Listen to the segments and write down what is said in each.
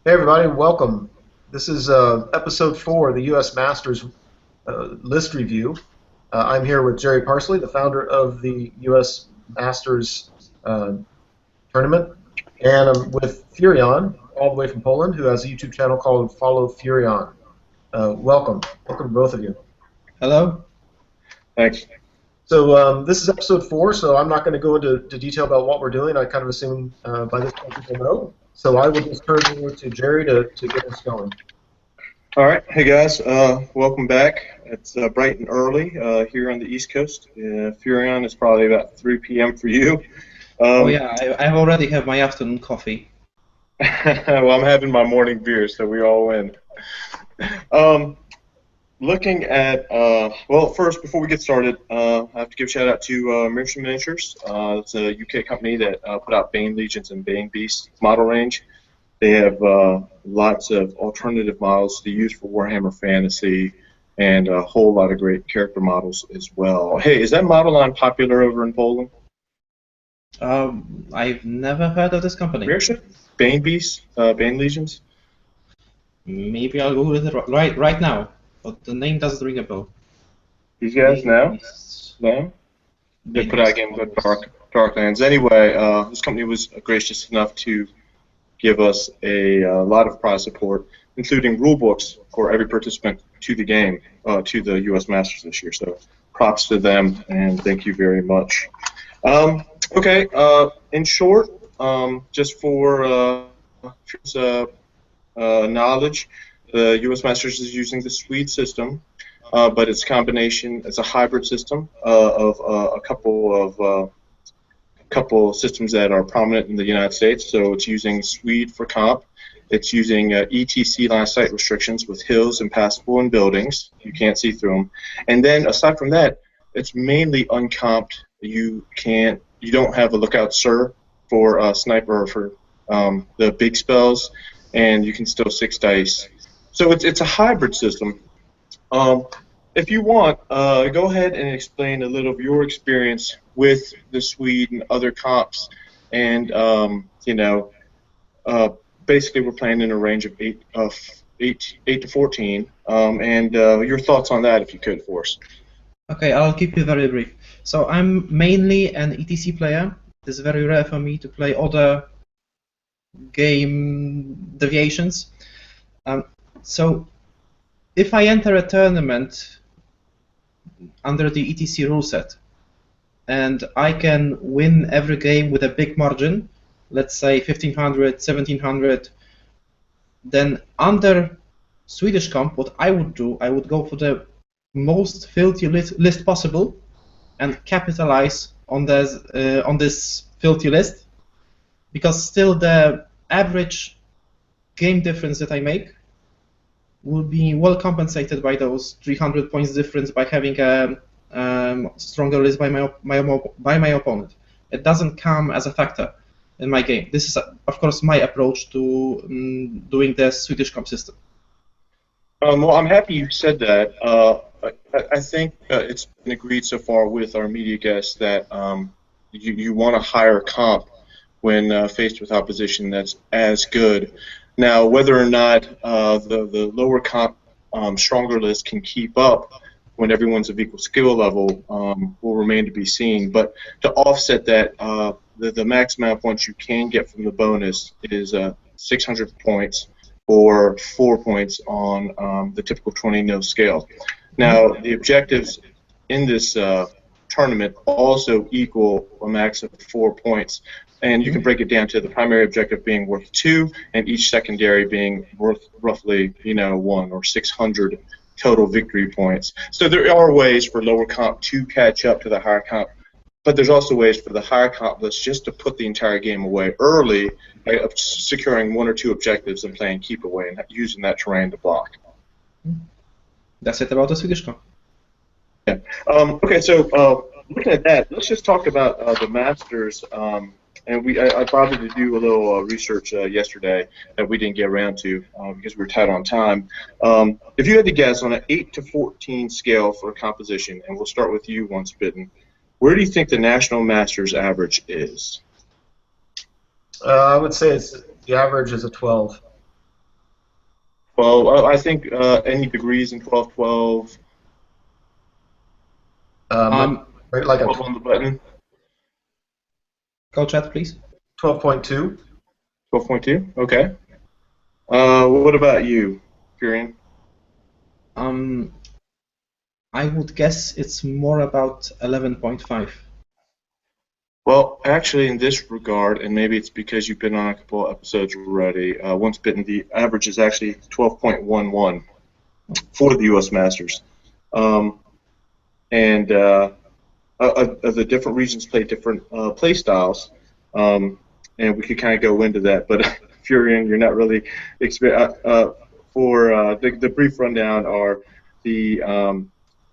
Hey everybody, welcome. This is episode 4 of the U.S. Masters list review. I'm here with Jerry Parsley, the founder of the U.S. Masters uh, tournament, and I'm with Furion, all the way from Poland, who has a YouTube channel called Follow Furion. Welcome to both of you. Hello. Thanks. So this is episode 4, so I'm not going to go into detail about what we're doing. I kind of assume by this point people know. So I will just turn it over to Jerry to get us going. All right. Hey, guys. Welcome back. It's bright and early here on the East Coast. Furion is probably about 3 p.m. for you. Oh yeah, I already have my afternoon coffee. Well, I'm having my morning beer, so we all win. Looking at, well, first, before we get started, I have to give a shout out to Mersham Miniatures. It's a UK company that put out Bane Legions and Bane Beasts model range. They have lots of alternative models to use for Warhammer Fantasy and a whole lot of great character models as well. Hey, is that model line popular over in Poland? I've never heard of this company. Mersham? Bane Beasts? Bane Legions? Maybe I'll Google it right now, but the name doesn't ring a bell. These guys know? No? They put out a game called Darklands. Anyway, this company was gracious enough to give us a lot of prize support, including rule books for every participant to the game, to the U.S. Masters this year. So props to them, and thank you very much. Okay, in short, just for knowledge, the U.S. Masters is using the Swede system, but it's a combination, it's a hybrid system of a couple systems that are prominent in the United States. So it's using Swede for comp. It's using ETC line of sight restrictions with hills impassable in buildings. You can't see through them. And then aside from that, it's mainly uncomped. You don't have a lookout sir for sniper or for the big spells, and you can still 6 dice. So it's a hybrid system. If you want, go ahead and explain a little of your experience with the Swede and other comps, and basically we're playing in a range of 8 to 14, and your thoughts on that, if you could, for us. Okay, I'll keep it very brief. So I'm mainly an ETC player. It's very rare for me to play other game deviations. So if I enter a tournament under the ETC rule set, and I can win every game with a big margin, let's say 1500, 1700, then under Swedish comp, what I would do, I would go for the most filthy list possible and capitalize on this filthy list, because still the average game difference that I make will be well compensated by those 300 points difference by having a stronger list by my opponent. It doesn't come as a factor in my game. This is, of course, my approach to doing the Swedish comp system. Well, I'm happy you said that. I think it's been agreed so far with our media guests that you want a higher comp when faced with opposition that's as good. Now, whether or not the lower comp stronger list can keep up when everyone's of equal skill level will remain to be seen. But to offset that, the max amount of points you can get from the bonus is 600 points or 4 points on the typical 20-0 scale. Now, the objectives in this tournament also equal a max of 4 points. And you can break it down to the primary objective being worth 2, and each secondary being worth roughly, 1 or 600 total victory points. So there are ways for lower comp to catch up to the higher comp, but there's also ways for the higher comp list just to put the entire game away early by securing 1 or 2 objectives and playing keep away and using that terrain to block. That's it about the Swedish comp. Yeah. Okay, so looking at that, let's just talk about the Masters. And I bothered to do a little research yesterday that we didn't get around to because we were tight on time. If you had to guess on an 8 to 14 scale for a composition, and we'll start with you, Once Bitten, where do you think the National Masters average is? I would say the average is a 12. Well, I think any degrees in 1212. Right, like a 12 on the button. Go chat, please. 12.2. 12.2. Okay. What about you, Furion? I would guess it's more about 11.5. Well, actually, in this regard, and maybe it's because you've been on a couple of episodes already, Once Bitten, the average is actually 12.11 for the U.S. Masters. And the different regions play different play styles, and we could kind of go into that. But Furion, you're not really for the brief rundown are the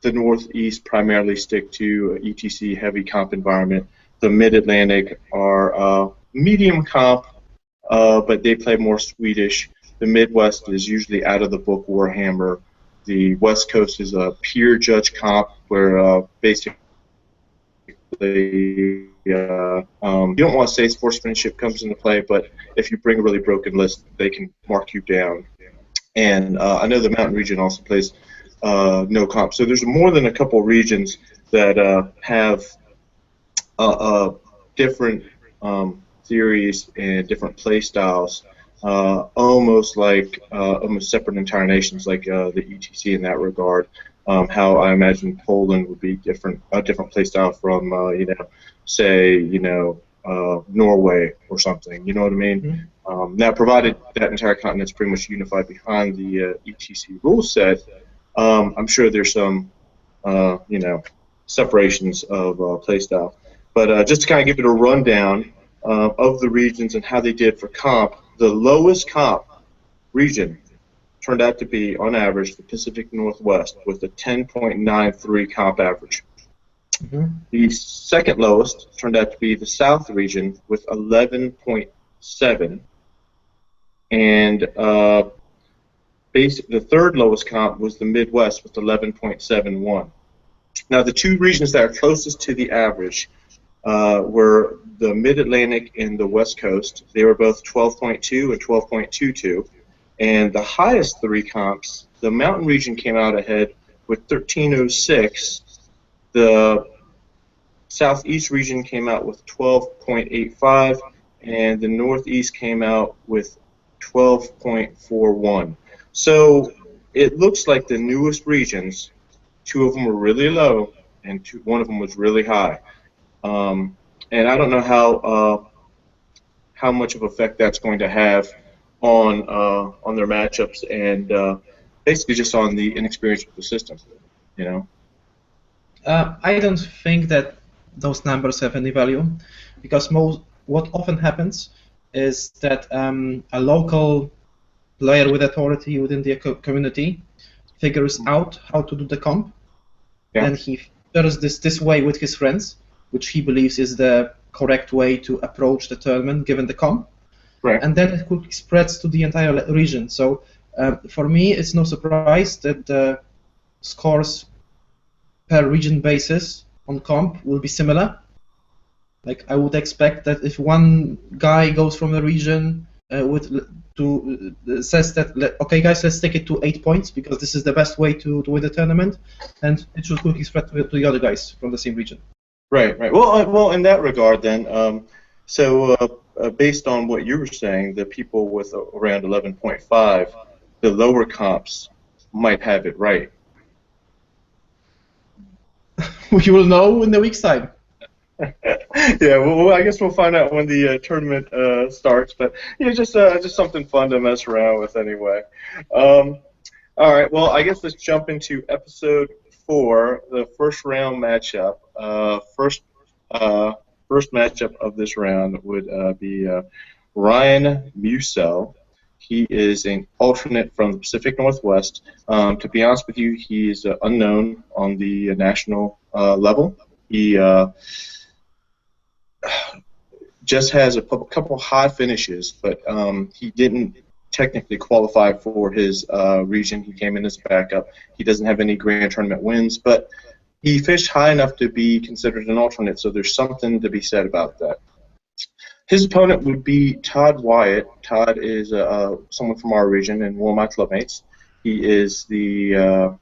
Northeast primarily stick to ETC heavy comp environment. The Mid-Atlantic are medium comp, but they play more Swedish. The Midwest is usually out of the book Warhammer. The West Coast is a pure judge comp, where basically you don't want to say sportsmanship comes into play, but if you bring a really broken list, they can mark you down. And I know the Mountain region also plays no comp. So there's more than a couple regions that have different theories and different play styles, almost like almost separate entire nations, like the ETC in that regard. How I imagine Poland would be a different play style from say Norway or something. You know what I mean? Mm-hmm. Now, provided that entire continent's pretty much unified behind the ETC rule set, I'm sure there's some separations of play style. But just to kind of give it a rundown of the regions and how they did for comp, the lowest comp region turned out to be, on average, the Pacific Northwest with a 10.93 comp average. Mm-hmm. The second lowest turned out to be the South region with 11.7, and the third lowest comp was the Midwest with 11.71. Now, the two regions that are closest to the average were the Mid-Atlantic and the West Coast. They were both 12.2 and 12.22. And the highest three comps, the Mountain region came out ahead with 1306. The Southeast region came out with 12.85, and the Northeast came out with 12.41. So it looks like the newest regions, two of them were really low, and one of them was really high. And I don't know how much of effect that's going to have on their matchups, and basically just on the inexperience of the system, I don't think that those numbers have any value, because what often happens is that a local player with authority within the community figures out how to do the comp, and he does this way with his friends, which he believes is the correct way to approach the tournament given the comp. Right. And then it quickly spreads to the entire region. So for me, it's no surprise that the scores per region basis on comp will be similar. Like, I would expect that if one guy goes from a region says that, okay guys, let's take it to 8 points because this is the best way to win the tournament, and it should quickly spread to the other guys from the same region. Right. Well, in that regard, then, based on what you were saying, the people with around 11.5, the lower comps might have it right. We will know in a week's time. Yeah, well, I guess we'll find out when the tournament starts. But just something fun to mess around with, anyway. All right. Well, I guess let's jump into episode 4, the first round matchup. First matchup of this round would be Ryan Musil. He is an alternate from the Pacific Northwest. To be honest with you, he is unknown on the national level. He just has a couple high finishes, but he didn't technically qualify for his region. He came in as a backup. He doesn't have any grand tournament wins, but he fished high enough to be considered an alternate, so there's something to be said about that. His opponent would be Todd Wyatt. Todd is someone from our region and one of my clubmates. He is the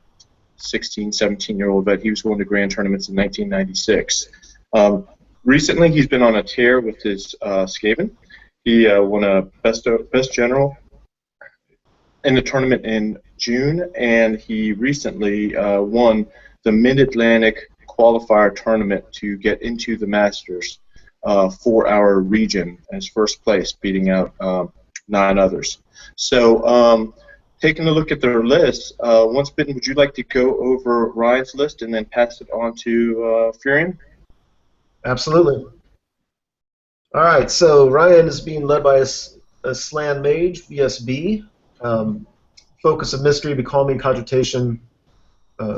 16, 17-year-old vet. He was going to grand tournaments in 1996. Recently, he's been on a tear with his Skaven. He won a best general in the tournament in June, and he recently won the Mid-Atlantic qualifier tournament to get into the Masters for our region as first place, beating out 9 others. So taking a look at their list, once bitten, would you like to go over Ryan's list and then pass it on to Furion? Absolutely. All right, so Ryan is being led by a Slan Mage, BSB. Focus of Mystery, Becalming Cogitation,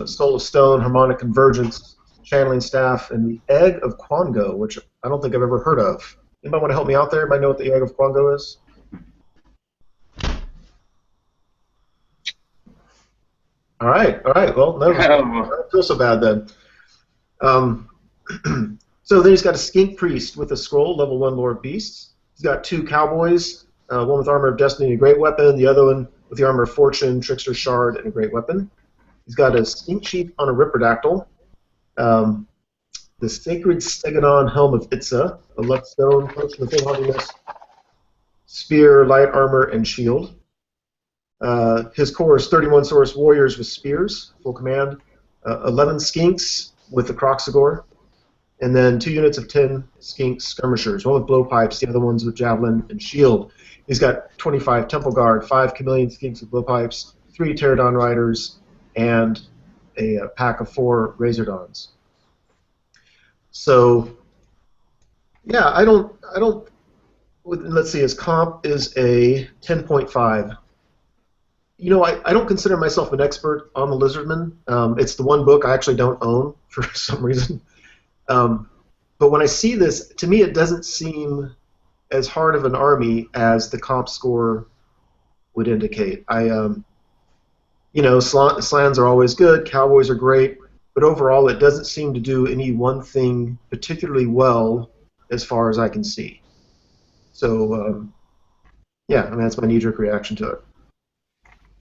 Soul of Stone, Harmonic Convergence, Channeling Staff, and the Egg of Quango, which I don't think I've ever heard of. Anybody want to help me out there? Anybody know what the Egg of Quango is? All right. Well, no, I don't feel so bad then. So then he's got a Skink Priest with a scroll, level 1 Lord of Beasts. He's got 2 Cowboys, one with Armor of Destiny and a Great Weapon, the other one with the Armor of Fortune, Trickster Shard, and a Great Weapon. He's got a Skink Chief on a Ripperdactyl, the Sacred Stegodon Helm of Itza, a Luck Stone, Potion of Hardiness, Spear, Light Armor, and Shield. His core is 31 Saurus Warriors with Spears, full command, 11 Skinks with the Croxagore, and then 2 units of 10 Skink Skirmishers, one with Blowpipes, the other ones with Javelin and Shield. He's got 25 Temple Guard, 5 Chameleon Skinks with Blowpipes, 3 Pterodon Riders, and a pack of 4 Razordons. So, yeah, I don't. Let's see. His comp is a 10.5. You know, I don't consider myself an expert on the Lizardmen. It's the one book I actually don't own for some reason. But when I see this, to me, it doesn't seem as hard of an army as the comp score would indicate. You know, Slans are always good, Cowboys are great, but overall it doesn't seem to do any one thing particularly well as far as I can see. So, yeah, I mean, that's my knee-jerk reaction to it.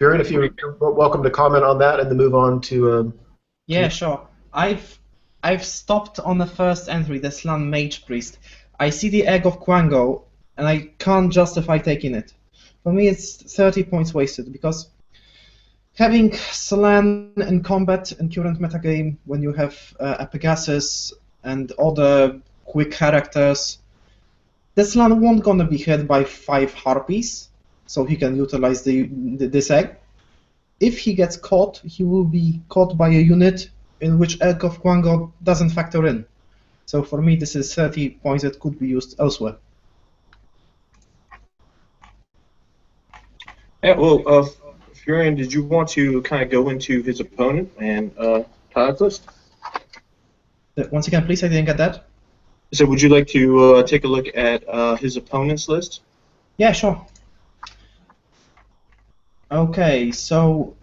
Furion, if you're welcome to comment on that and then move on to... Yeah, sure. I've stopped on the first entry, the Slan Mage Priest. I see the Egg of Quango, and I can't justify taking it. For me, it's 30 points wasted, because having Slan in combat in current metagame, when you have a Pegasus and other quick characters, the Slan won't gonna be hit by 5 Harpies, so he can utilize this egg. If he gets caught, he will be caught by a unit in which Egg of Quango doesn't factor in. So for me, this is 30 points that could be used elsewhere. Yeah, well, Furion, did you want to kind of go into his opponent and Todd's list? Once again, please, I didn't get that. So would you like to take a look at his opponent's list? Yeah, sure. Okay, so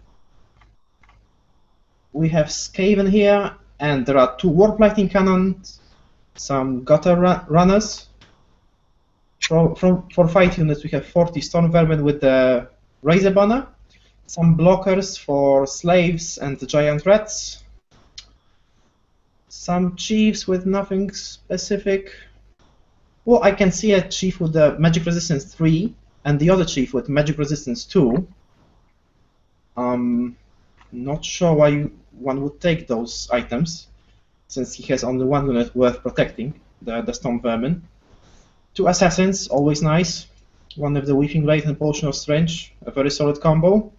we have Skaven here, and there are 2 Warp Lightning Cannons, some Gutter Runners. For fight units, we have 40 Storm Vermin with the Razor Banner, some blockers for Slaves and the Giant Rats, some Chiefs with nothing specific. Well, I can see a Chief with the Magic Resistance 3, and the other Chief with Magic Resistance 2. Not sure why one would take those items, since he has only 1 unit worth protecting, the Storm Vermin. 2 Assassins, always nice. One with the Weeping Blade and Potion of Strength, a very solid combo.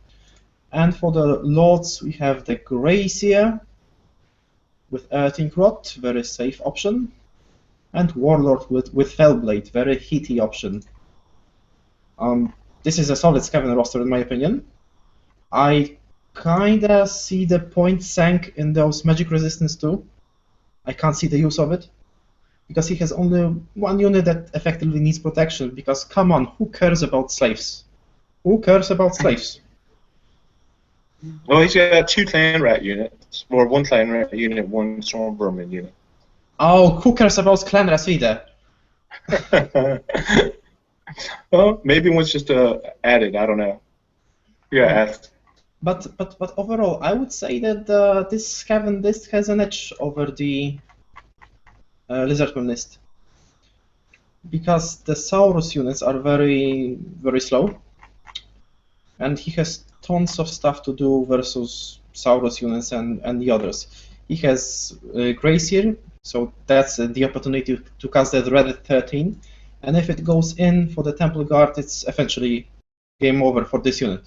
And for the Lords, we have the Gracier with Earthing Rod, very safe option. And Warlord with Fellblade, very hitty option. This is a solid Skaven roster in my opinion. I kinda see the point sank in those Magic Resistance too. I can't see the use of it, because he has only 1 unit that effectively needs protection, because come on, who cares about slaves? Who cares about slaves? Well, he's got 2 Clan Rat units, or 1 Clan Rat unit, 1 Storm Vermin unit. Oh, who cares about Clan Rats either? Well, maybe one's just added. I don't know. Yeah, asked. But overall, I would say that this Scaven list has an edge over the Lizardman list, because the Saurus units are very slow, and he has tons of stuff to do versus Saurus units and the others. He has Gracier, so that's the opportunity to cast that red at 13, and if it goes in for the Temple Guard, it's eventually game over for this unit.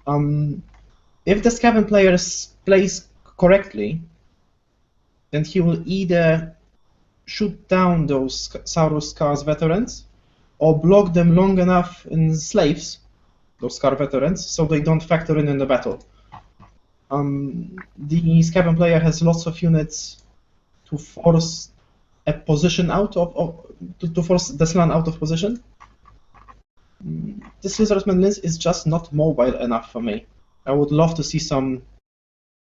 If the Scaven player plays correctly, then he will either shoot down those Saurus Scars veterans, or block them long enough in slaves, those Scar veterans, so they don't factor in the battle. The Scaven player has lots of units to force a position out to force the Slann out of position. This Lizardman list is just not mobile enough for me. I would love to see some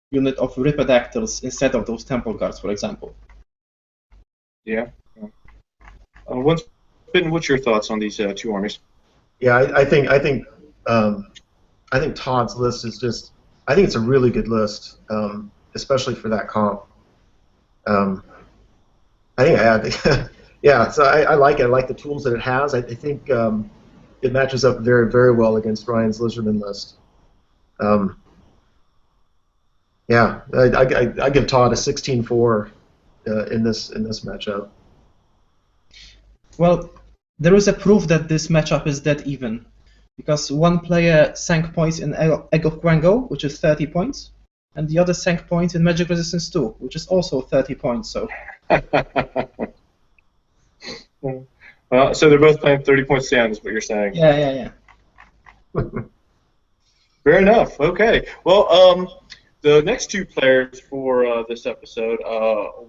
unit of Ripidactyls instead of those Temple Guards, for example. Yeah. What's your thoughts on these two armies? Yeah, I think Todd's list is just. I think it's a really good list, especially for that comp. I think I had. Yeah, so I like it. I like the tools that it has. I think it matches up very, very well against Ryan's Lizardman list. Yeah, I give Todd a 16-4 in this matchup. Well, there is a proof that this matchup is dead even, because one player sank points in Egg of Quango, which is 30 points, and the other sank points in Magic Resistance 2, which is also 30 points. So. So they're both playing 30 points down, is what you're saying. Yeah. Fair enough. Okay. Well, the next two players for this episode,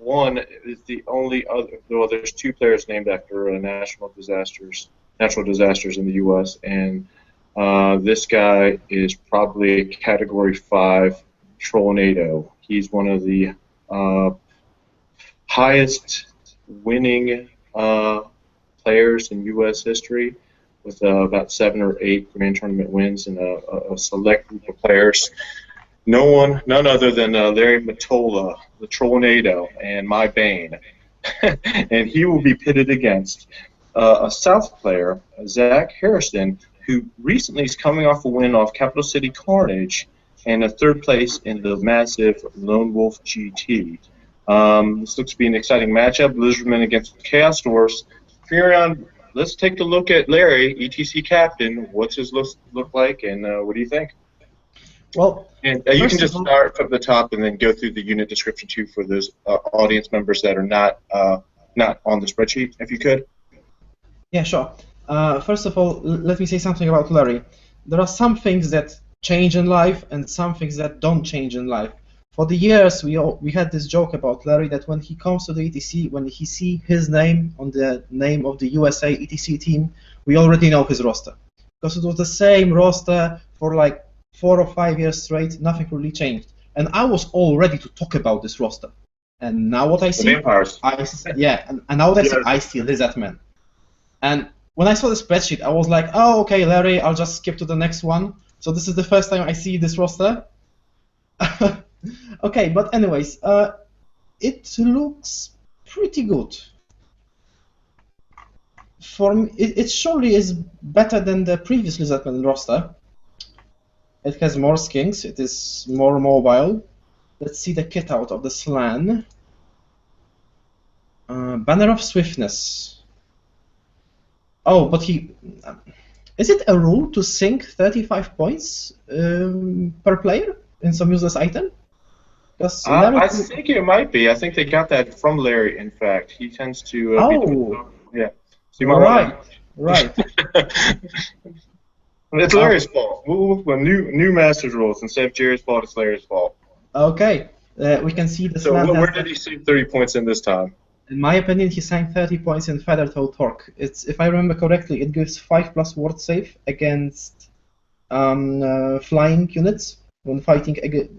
one is the only other. Well, there's two players named after natural disasters in the U.S. and this guy is probably a Category 5 Trollnado. He's one of the highest winning players in U.S. history, with about 7 or 8 Grand Tournament wins and a select group of players. None other than Larry Matola, the Trollnado, and my Bane. And he will be pitted against a South player, Zach Harrison, who recently is coming off a win off Capital City Carnage and a third place in the massive Lone Wolf GT. This looks to be an exciting matchup. Lizardman against Chaos Dwarfs. Furion, let's take a look at Larry, ETC captain. What's his list look like, and what do you think? Well, and you can just start from the top and then go through the unit description too for those audience members that are not on the spreadsheet, if you could. Yeah, sure. First of all, let me say something about Larry. There are some things that change in life and some things that don't change in life. For the years, we had this joke about Larry that when he comes to the ETC, when he see his name on the name of the USA ETC team, we already know his roster. Because it was the same roster for like 4 or 5 years straight, nothing really changed. And I was all ready to talk about this roster. And now what I see, and now what I see Lizardman. And when I saw the spreadsheet, I was like, oh, okay, Larry, I'll just skip to the next one. So this is the first time I see this roster. Okay, but anyways, it looks pretty good. For me, it surely is better than the previous Lizardman roster. It has more skins, it is more mobile. Let's see the kit out of the Slann. Banner of Swiftness. Oh, but is it a rule to sink 35 points per player in some useless item? I think it might be. I think they got that from Larry, in fact. He tends to... yeah. So you might right. It's Larry's fault. We'll look for new Masters rules. Instead of Jerry's fault, it's Larry's fault. Okay. We can see the... So where did he sink 30 points in this time? In my opinion, he sank 30 points in Feathertoe Torque. If I remember correctly, it gives 5+ ward save against flying units when fighting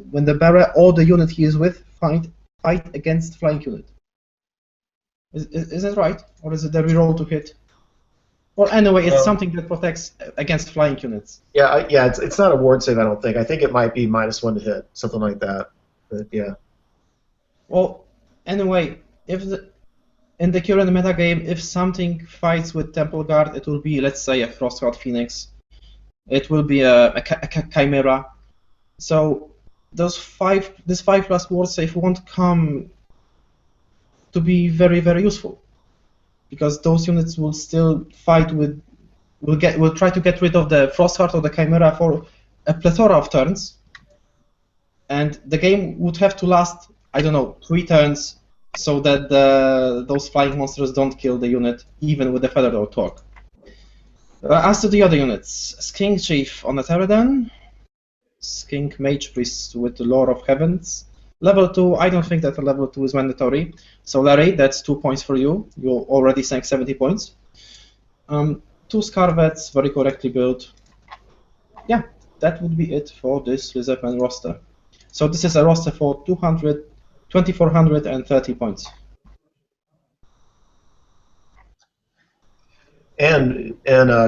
when the bearer or the unit he is with fight against flying unit. Is that right? Or is it a reroll to hit? Well, anyway, it's something that protects against flying units. Yeah, yeah. It's not a ward save, I don't think. I think it might be -1 to hit, something like that. But yeah. Well, anyway, in the current metagame, if something fights with Temple Guard, it will be, let's say, a Frostguard Phoenix. It will be a Chimera. So this 5+ ward save won't come to be very, very useful, because those units will still fight with, will try to get rid of the Frostguard or the Chimera for a plethora of turns, and the game would have to last, I don't know, 3 turns, so that those flying monsters don't kill the unit, even with the Feathered or Torque. As to the other units, Skink Chief on a Pterodon, Skink Mage Priest with the Lore of Heavens. Level 2, I don't think that a level 2 is mandatory. So Larry, that's 2 points for you. You already sank 70 points. 2 Scarvets, very correctly built. Yeah, that would be it for this Lizardman roster. So this is a roster for 2,430 points. And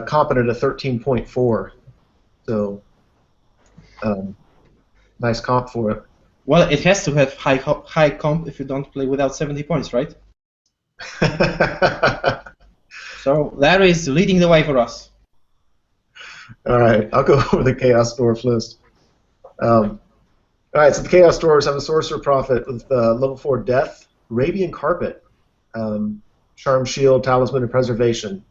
competent at 13.4. So nice comp for it. Well, it has to have high comp if you don't play without 70 points, right? So Larry is leading the way for us. All right, I'll go over the Chaos Dwarf list. All right, so the Chaos Dwarves have a Sorcerer Prophet with level 4 Death, Arabian Carpet, Charm Shield, Talisman, and Preservation.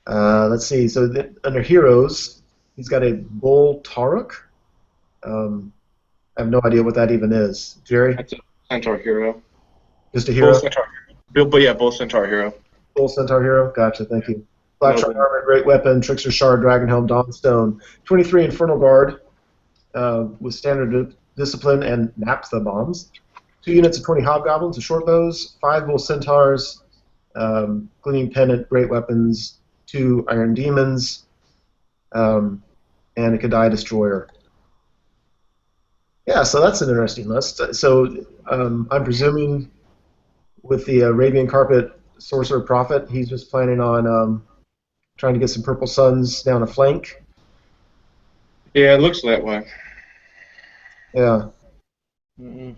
Let's see, so under Heroes, he's got a Bull Taruk. I have no idea what that even is. Jerry? That's a Centaur hero. Just a hero? Bull Centaur hero. But yeah, Bull Centaur hero. Bull Centaur hero? Gotcha, thank you. Black Shark Armor, Great Weapon, Trickster Shard, Dragonhelm, Dawnstone. 23 Infernal Guard with Standard Discipline and Naphtha Bombs. 2 units of 20 Hobgoblins with Short Bows. 5 Bull Centaurs, Gleaming Pendant, Great Weapons, 2 Iron Demons, and a Kadai Destroyer. Yeah, so that's an interesting list. So I'm presuming with the Arabian Carpet Sorcerer Prophet, he's just planning on trying to get some Purple Suns down a flank. Yeah, it looks that way. Yeah. Man,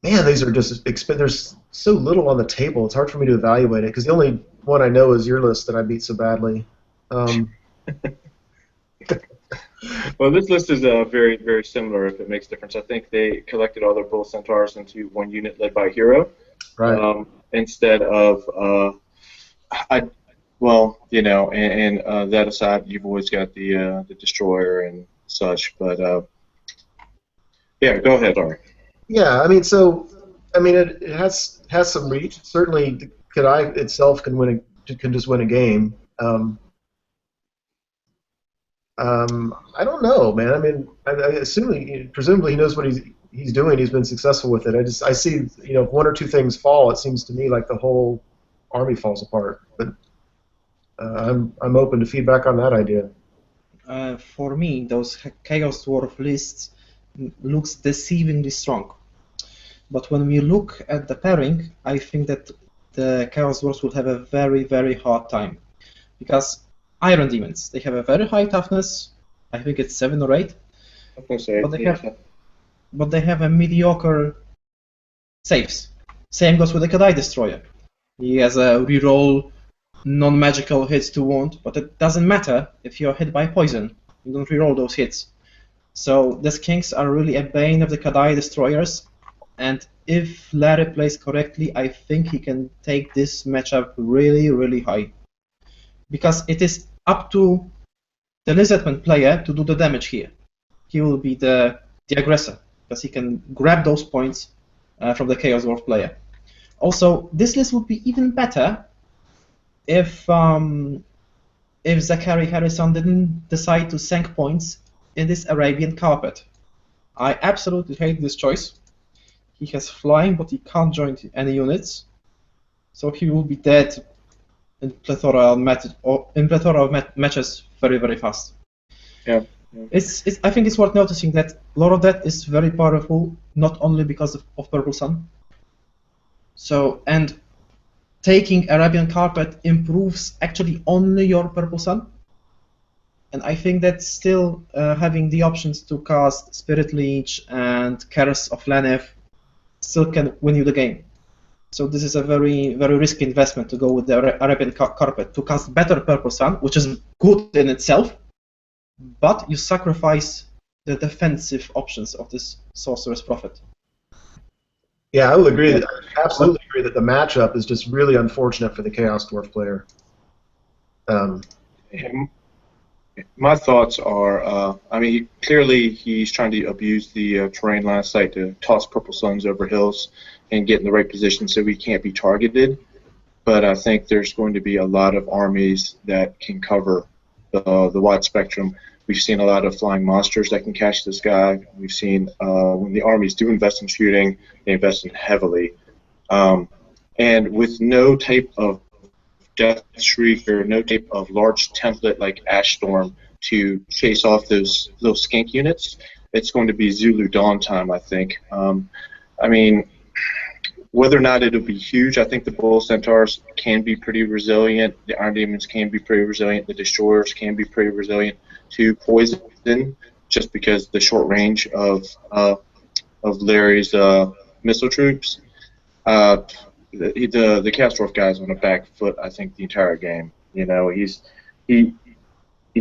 these are just there's so little on the table. It's hard for me to evaluate it because the only one I know is your list that I beat so badly. Well, this list is very, very similar. If it makes a difference, I think they collected all their Bull Centaurs into one unit led by a hero, Right. Instead of well, you know, and that aside, you've always got the Destroyer and such. But yeah, go ahead, Ari. Yeah, I mean, it has some reach. Certainly, Kadai itself can just win a game. I don't know, man. I mean, I assume presumably he knows what he's doing. He's been successful with it. I see, you know, if 1 or 2 things fall, it seems to me like the whole army falls apart. But I'm open to feedback on that idea. For me, those Chaos Dwarf lists looks deceivingly strong. But when we look at the pairing, I think that the Chaos Dwarfs will have a very, very hard time. Because Iron Demons, they have a very high toughness, I think it's 7 or 8. I was gonna say, but they have a mediocre saves. Same goes with the Kadai Destroyer. He has a reroll non-magical hits to wound, but it doesn't matter if you're hit by poison. You don't reroll those hits. So the Skinks are really a bane of the Kadai Destroyers, and if Larry plays correctly, I think he can take this matchup really, really high. Because it is up to the Lizardman player to do the damage here. He will be the aggressor, because he can grab those points from the Chaos Dwarf player. Also, this list would be even better if Zachary Harrison didn't decide to sank points in this Arabian Carpet. I absolutely hate this choice. He has flying, but he can't join any units, so he will be dead in plethora of matches very, very fast. Yeah. I think it's worth noticing that Lore of Death is very powerful, not only because of Purple Sun. So, and taking Arabian Carpet improves actually only your Purple Sun. And I think that still having the options to cast Spirit Leech and Curse of Laneth still can win you the game. So this is a very, very risky investment to go with the Arabian Carpet to cast better Purple Sun, which is good in itself, but you sacrifice the defensive options of this Sorcerer's Prophet. Yeah, I will agree. Absolutely agree that the matchup is just really unfortunate for the Chaos Dwarf player. My thoughts are, I mean, clearly he's trying to abuse the terrain line of sight to toss Purple Suns over hills and get in the right position so he can't be targeted. But I think there's going to be a lot of armies that can cover the wide spectrum. We've seen a lot of flying monsters that can catch this guy. We've seen when the armies do invest in shooting, they invest in heavily. And with no type of Death Shriek or no type of large template like Ash Storm to chase off those skink units, it's going to be Zulu Dawn time, I think. I mean, whether or not it'll be huge, I think the Bull Centaurs can be pretty resilient. The Iron Demons can be pretty resilient. The Destroyers can be pretty resilient to poison, just because the short range of Larry's missile troops. The Chaos Dwarf guy's on a back foot, I think, the entire game. You know, he's going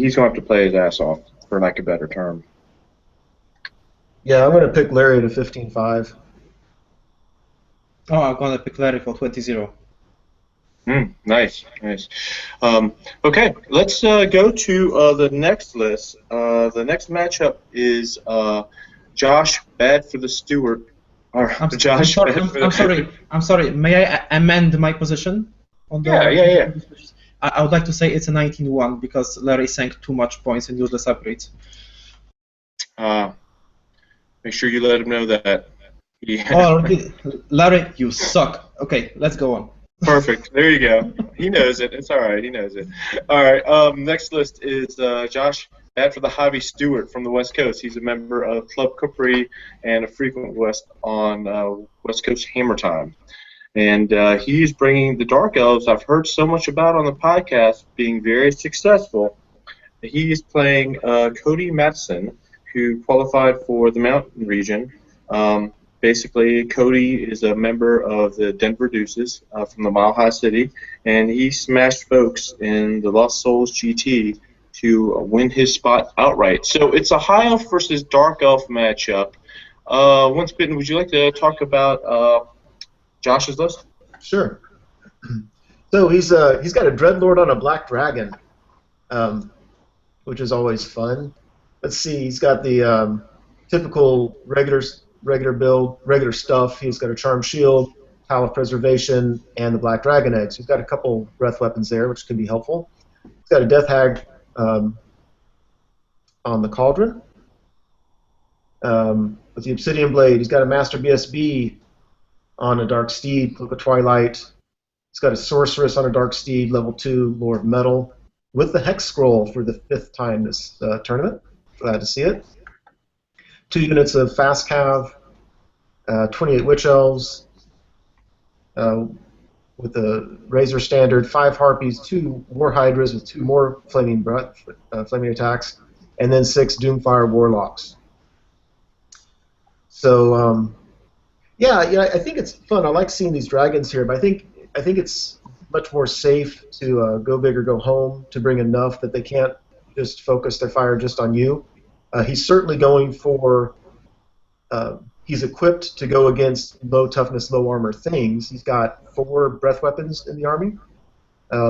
to have to play his ass off, for lack of a better term. Yeah, I'm going to pick Larry to 15-5. Oh, I'm going to pick Larry for 20-0. Nice. Okay, let's go to the next list. The next matchup is Josh Bad for the Stewart. I'm sorry. May I amend my position? On the yeah. I would like to say it's a 19-1 because Larry sank too much points in useless upgrades. Make sure you let him know that. Yeah. Oh, Larry, you suck. Okay, let's go on. Perfect. There you go. He knows it. It's all right. He knows it. All right. Next list is Josh Bad for the Hobby Stewart from the West Coast. He's a member of Club Capri and a frequent guest on West Coast Hammer Time. And he's bringing the Dark Elves I've heard so much about on the podcast being very successful. He's playing Cody Matson, who qualified for the Mountain region. Basically, Cody is a member of the Denver Deuces from the Mile High City, and he smashed folks in the Lost Souls GT to win his spot outright. So it's a High Elf versus Dark Elf matchup. Once Bitten, would you like to talk about Josh's list? Sure. So he's got a Dreadlord on a Black Dragon, which is always fun. Let's see, he's got the typical regular build, regular stuff. He's got a Charm Shield, Tile of Preservation, and the Black Dragon Eggs. He's got a couple breath weapons there, which can be helpful. He's got a Death Hag on the Cauldron. With the Obsidian Blade, he's got a Master BSB on a Dark Steed, Cloak of Twilight. He's got a Sorceress on a Dark Steed, level 2, Lord Metal, with the Hex Scroll for the 5th time this tournament. Glad to see it. 2 units of Fast Cav, 28 Witch Elves, with the Razor Standard, 5 Harpies, 2 War Hydras with 2 more flaming attacks, and then 6 Doomfire Warlocks. So, yeah, I think it's fun. I like seeing these dragons here, but I think it's much more safe to go big or go home, to bring enough that they can't just focus their fire just on you. He's certainly going for, he's equipped to go against low toughness, low armor things. He's got 4 breath weapons in the army.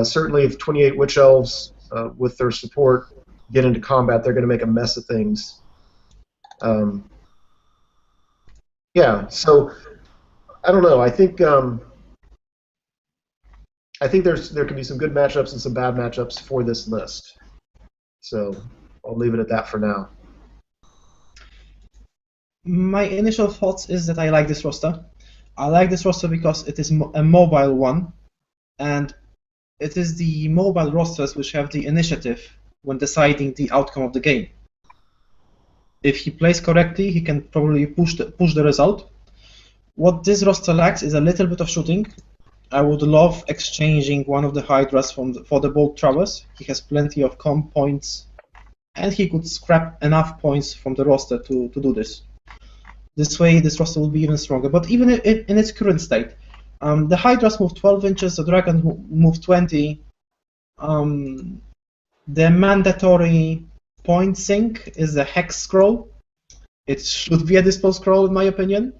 Certainly if 28 Witch Elves, with their support, get into combat, they're going to make a mess of things. Yeah, so, I don't know. I think there can be some good matchups and some bad matchups for this list. So, I'll leave it at that for now. My initial thoughts is that I like this roster. I like this roster because it is a mobile one, and it is the mobile rosters which have the initiative when deciding the outcome of the game. If he plays correctly, he can probably push the result. What this roster lacks is a little bit of shooting, I would love exchanging one of the Hydras for the Bolt Traverse. He has plenty of comp points, and he could scrap enough points from the roster to do this. This way, this roster will be even stronger. But even in its current state, the Hydras move 12 inches, the Dragon move 20. The mandatory point sink is the Hex Scroll. It should be a Dispel Scroll, in my opinion.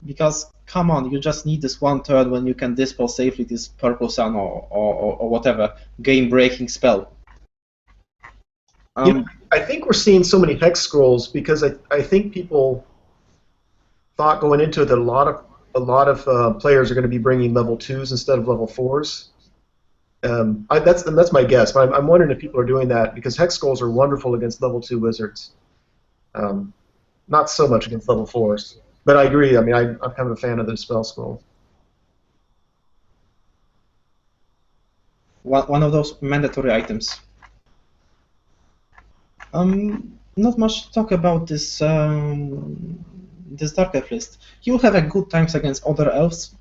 Because, come on, you just need this one turn when you can dispel safely this Purple Sun or whatever game-breaking spell. I think we're seeing so many Hex Scrolls because I think people thought going into it that a lot of players are going to be bringing level 2s instead of level 4s. That's my guess, but I'm wondering if people are doing that because Hex Scrolls are wonderful against level 2 wizards. Not so much against level 4s. But I agree, I mean, I'm kind of a fan of the Spell Scroll. One of those mandatory items. Not much to talk about this this Dark Elf list. You'll have a good times against other elves,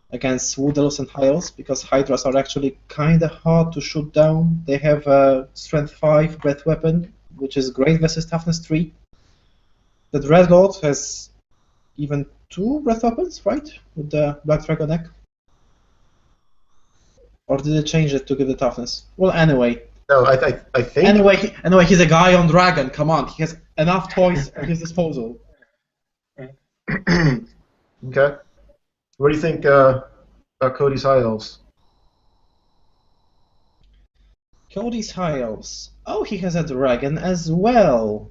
against Wood Elves and High Elves, because Hydras are actually kind of hard to shoot down. They have a Strength 5 Breath Weapon, which is great versus Toughness 3. The Dreadlord has even 2 Breath Weapons, right? With the Black Dragon neck? Or did it change it to give the Toughness? Well, anyway. No, I think... Anyway, he's a guy on Dragon, come on. He has enough toys at his disposal. Okay. What do you think about Cody's High Elves? Cody's High Elves. Oh, he has a dragon as well.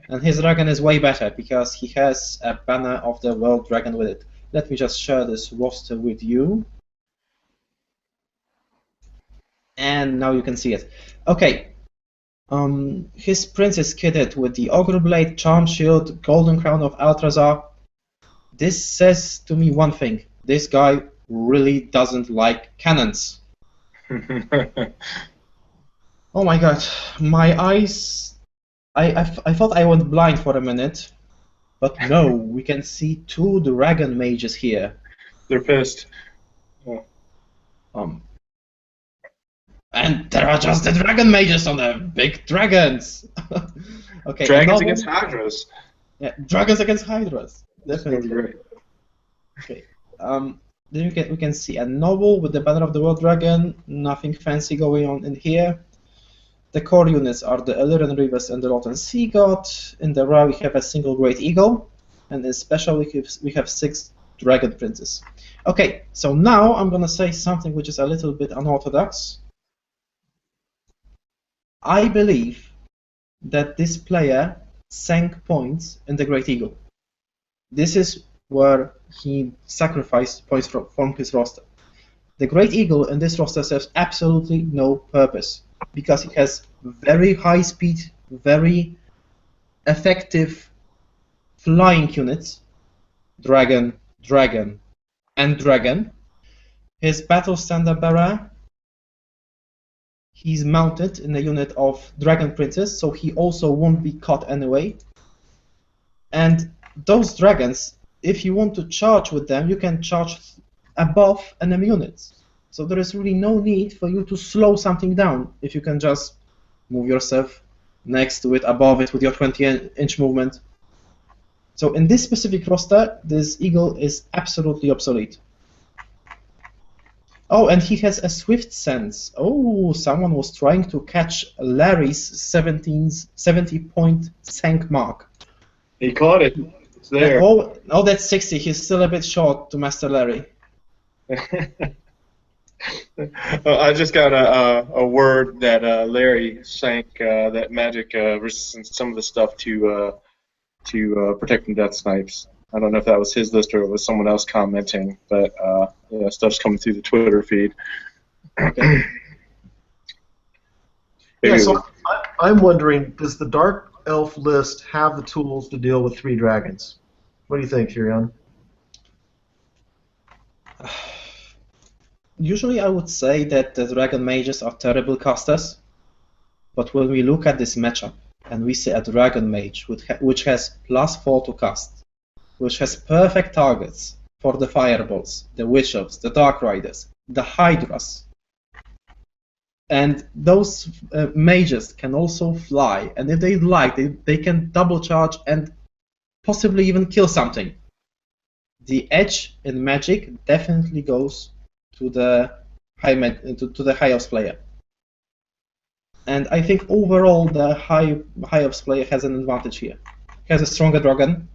And his dragon is way better because he has a banner of the World Dragon with it. Let me just share this roster with you. And now you can see it. Okay. His prince is kitted with the Ogre Blade, Charm Shield, Golden Crown of Altrazar. This says to me one thing. This guy really doesn't like cannons. Oh my god. My eyes... I thought I went blind for a minute. But no, we can see 2 dragon mages here. They're pissed. Oh. And there are just the dragon mages on the big dragons. Okay. Dragons against Hydras. Yeah, dragons against Hydras. Definitely. Okay. Then we can see a noble with the banner of the World Dragon. Nothing fancy going on in here. The core units are the Illyrian Reavers and the Lothern Sea God. In the Ra we have a single Great Eagle, and in special we have 6 Dragon Princes. Okay, so now I'm gonna say something which is a little bit unorthodox. I believe that this player sank points in the Great Eagle. This is where he sacrificed points from his roster. The Great Eagle in this roster serves absolutely no purpose because it has very high speed, very effective flying units. Dragon, Dragon, and Dragon. His Battle Standard Bearer, he's mounted in a unit of Dragon Princes, so he also won't be caught anyway. And those dragons, if you want to charge with them, you can charge above enemy units. So there is really no need for you to slow something down if you can just move yourself next to it, above it with your 20-inch movement. So in this specific roster, this eagle is absolutely obsolete. Oh, and he has a swift sense. Oh, someone was trying to catch Larry's 70-point sank mark. He caught it. It's there. Oh, that's 60. He's still a bit short to Master Larry. I just got a word that Larry sank that magic resistance, some of the stuff to protecting death snipes. I don't know if that was his list or it was someone else commenting, but yeah, stuff's coming through the Twitter feed. Okay. Yeah, so I'm wondering, does the Dark Elf list have the tools to deal with 3 dragons? What do you think, Furion? Usually I would say that the Dragon Mages are terrible casters, but when we look at this matchup and we see a Dragon Mage which has +4 to cast, which has perfect targets for the Fireballs, the Witch Elves, the Dark Riders, the Hydras. And those mages can also fly, and if they like, they can double charge and possibly even kill something. The edge in Magic definitely goes to the high elves player. And I think overall the high elves player has an advantage here. He has a stronger dragon,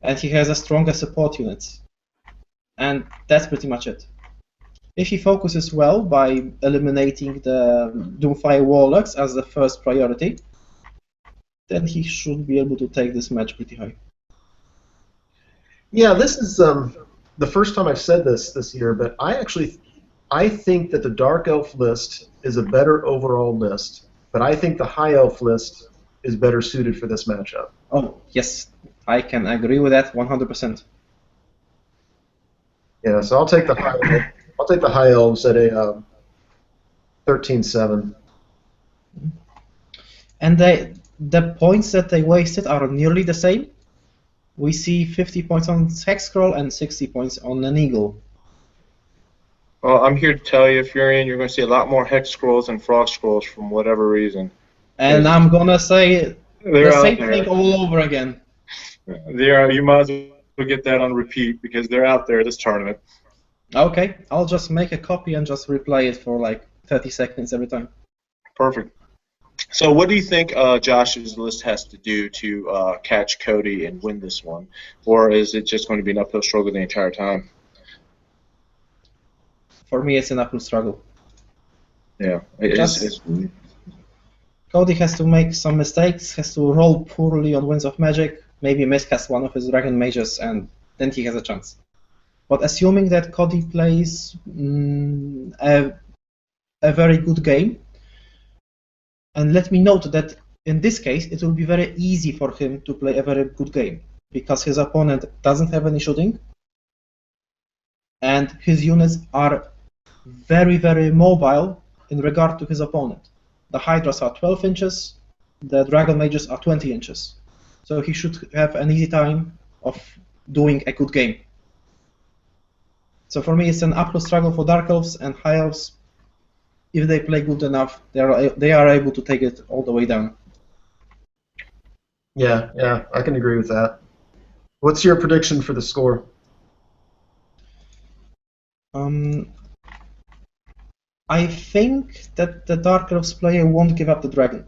and he has a stronger support units. And that's pretty much it. If he focuses well by eliminating the Doomfire Warlocks as the first priority, then he should be able to take this match pretty high. Yeah, this is the first time I've said this year, but I think that the Dark Elf list is a better overall list, but I think the High Elf list is better suited for this matchup. Oh, yes, I can agree with that 100%. Yeah, so I'll take the High Elves at a 13-7. And the points that they wasted are nearly the same. We see 50 points on Hexcrawl and 60 points on an Eagle. Well, I'm here to tell you, Furion, you're going to see a lot more Hex Scrolls and Frost Scrolls from whatever reason. And I'm going to say the same thing all over again. You might as well get that on repeat because they're out there this tournament. Okay, I'll just make a copy and just replay it for like 30 seconds every time. Perfect. So what do you think Josh's list has to do to catch Cody and win this one? Or is it just going to be an uphill struggle the entire time? For me, it's an uphill struggle. Yeah. Cody has to make some mistakes, has to roll poorly on Winds of Magic, maybe miscast one of his Dragon Mages, and then he has a chance. But assuming that Cody plays a very good game, and let me note that in this case it will be very easy for him to play a very good game because his opponent doesn't have any shooting and his units are very, very mobile in regard to his opponent. The Hydras are 12 inches, the Dragon Mages are 20 inches. So he should have an easy time of doing a good game. So for me it's an uphill struggle for Dark Elves and High Elves. If they play good enough, they are able to take it all the way down. Yeah, I can agree with that. What's your prediction for the score? I think that the Dark Elves player won't give up the dragon.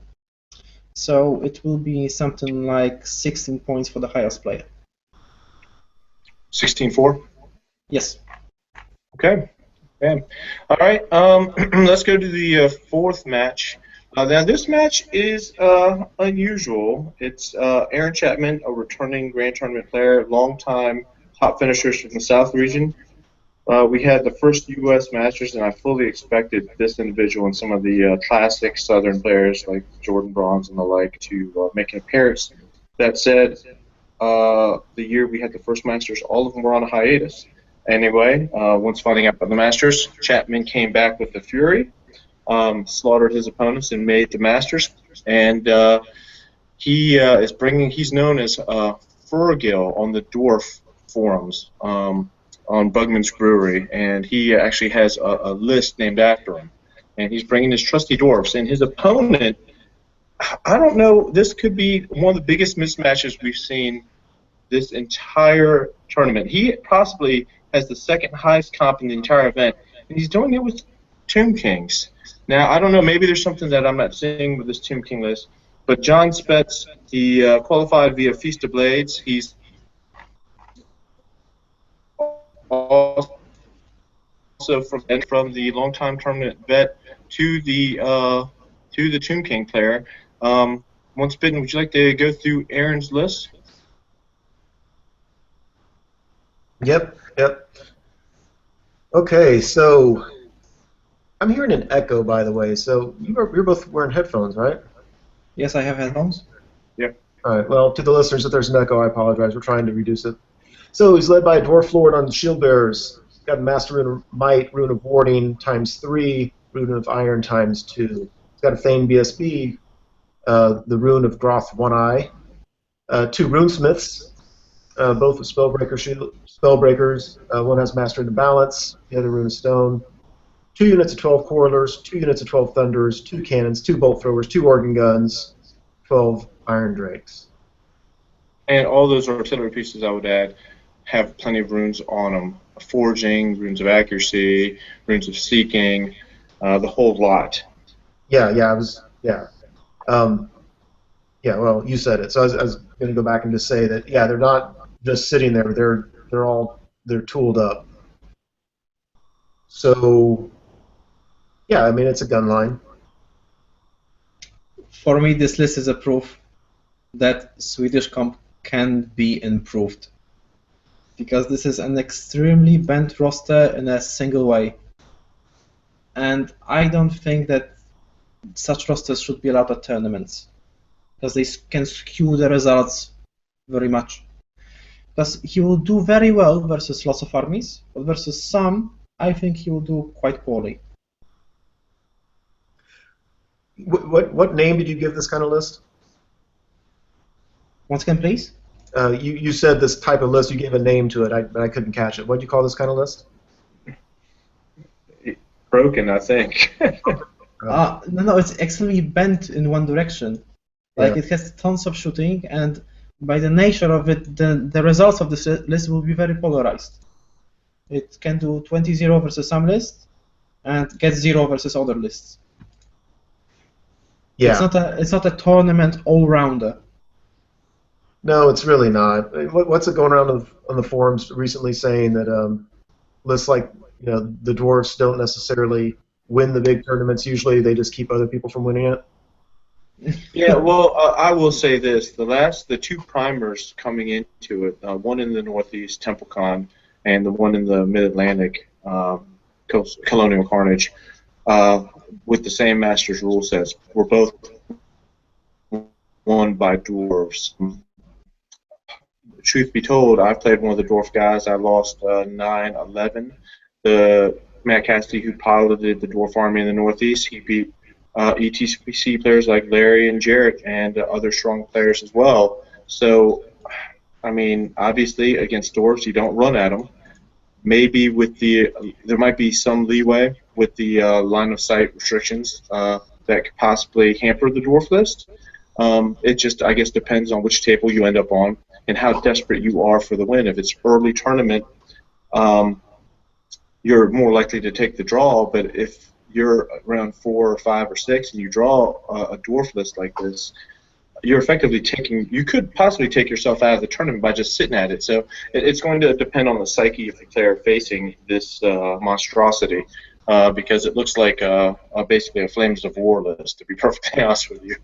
So it will be something like 16 points for the High Elves player. 16-4? Yes. Okay. Yeah. All right. Let's go to the fourth match. Now this match is unusual. It's Aaron Chapman, a returning Grand Tournament player, longtime top finishers from the South region. We had the first U.S. Masters, and I fully expected this individual and some of the classic Southern players like Jordan Bronze and the like to make an appearance. That said, the year we had the first Masters, all of them were on a hiatus. Anyway, once finding out about the Masters, Chapman came back with the Fury, slaughtered his opponents, and made the Masters. And he's known as Fergil on the Dwarf forums on Bugman's Brewery, and he actually has a list named after him. And he's bringing his trusty dwarfs. And his opponent, I don't know, this could be one of the biggest mismatches we've seen this entire tournament. He possibly has the second highest comp in the entire event, and he's doing it with Tomb Kings. Now, I don't know, maybe there's something that I'm not seeing with this Tomb King list, but John Spetz, he qualified via Feast of Blades. He's also from the longtime tournament vet to the Tomb King player. Once bitten, would you like to go through Aaron's list? Yep. Okay, so I'm hearing an echo, by the way. So you're both wearing headphones, right? Yes, I have headphones. Yep. All right. Well, to the listeners, if there's an echo, I apologize. We're trying to reduce it. So he's led by a Dwarf Lord on the Shield Bearers. He's got Master Rune of Might, Rune of Warding ×3, Rune of Iron ×2. He's got a Thane BSB, the Rune of Groth One Eye, 2 Runesmiths, both with spellbreakers. One has Master into Balance, the other Rune of Stone. 2 units of 12 Quarrelers, 2 units of 12 Thunderers, 2 Cannons, 2 Bolt Throwers, 2 Organ Guns, 12 Iron Drakes. And all those artillery pieces, I would add, have plenty of runes on them. Forging, runes of accuracy, runes of seeking, the whole lot. Yeah, well, you said it. So I was going to go back and just say that, yeah, they're not just sitting there. They're tooled up. So, yeah, I mean, it's a gun line. For me, this list is a proof that Swedish comp can be improved, because this is an extremely bent roster in a single way, and I don't think that such rosters should be allowed at tournaments, because they can skew the results very much. Because he will do very well versus lots of armies, but versus some, I think he will do quite poorly. What name did you give this kind of list? Once again, please? You said this type of list, you gave a name to it, but I couldn't catch it. What do you call this kind of list? Broken, I think. No, it's actually bent in one direction. Like, it has tons of shooting, and by the nature of it, the results of this list will be very polarized. It can do 20-0 versus some lists, and get 0 versus other lists. Yeah. It's not a tournament all-rounder. No, it's really not. What's it going around on the forums recently saying that lists like the dwarves don't necessarily win the big tournaments. Usually, they just keep other people from winning it. Yeah, well, I will say this: the 2 primers coming into it, one in the Northeast, TempleCon, and the one in the Mid-Atlantic, Colonial Carnage, with the same Masters rule sets, were both won by dwarves. Truth be told, I played one of the dwarf guys. I lost 9-11. The Matt Cassidy, who piloted the dwarf army in the Northeast, he beat ETC players like Larry and Jarrett and other strong players as well. So, I mean, obviously against dwarves, you don't run at them. Maybe there might be some leeway with the line of sight restrictions that could possibly hamper the dwarf list. It just, I guess, depends on which table you end up on and how desperate you are for the win. If it's early tournament, you're more likely to take the draw, but if you're around 4 or 5 or 6 and you draw a dwarf list like this, you're effectively you could possibly take yourself out of the tournament by just sitting at it. So it's going to depend on the psyche of the player facing this monstrosity, because it looks like basically a Flames of War list, to be perfectly honest with you.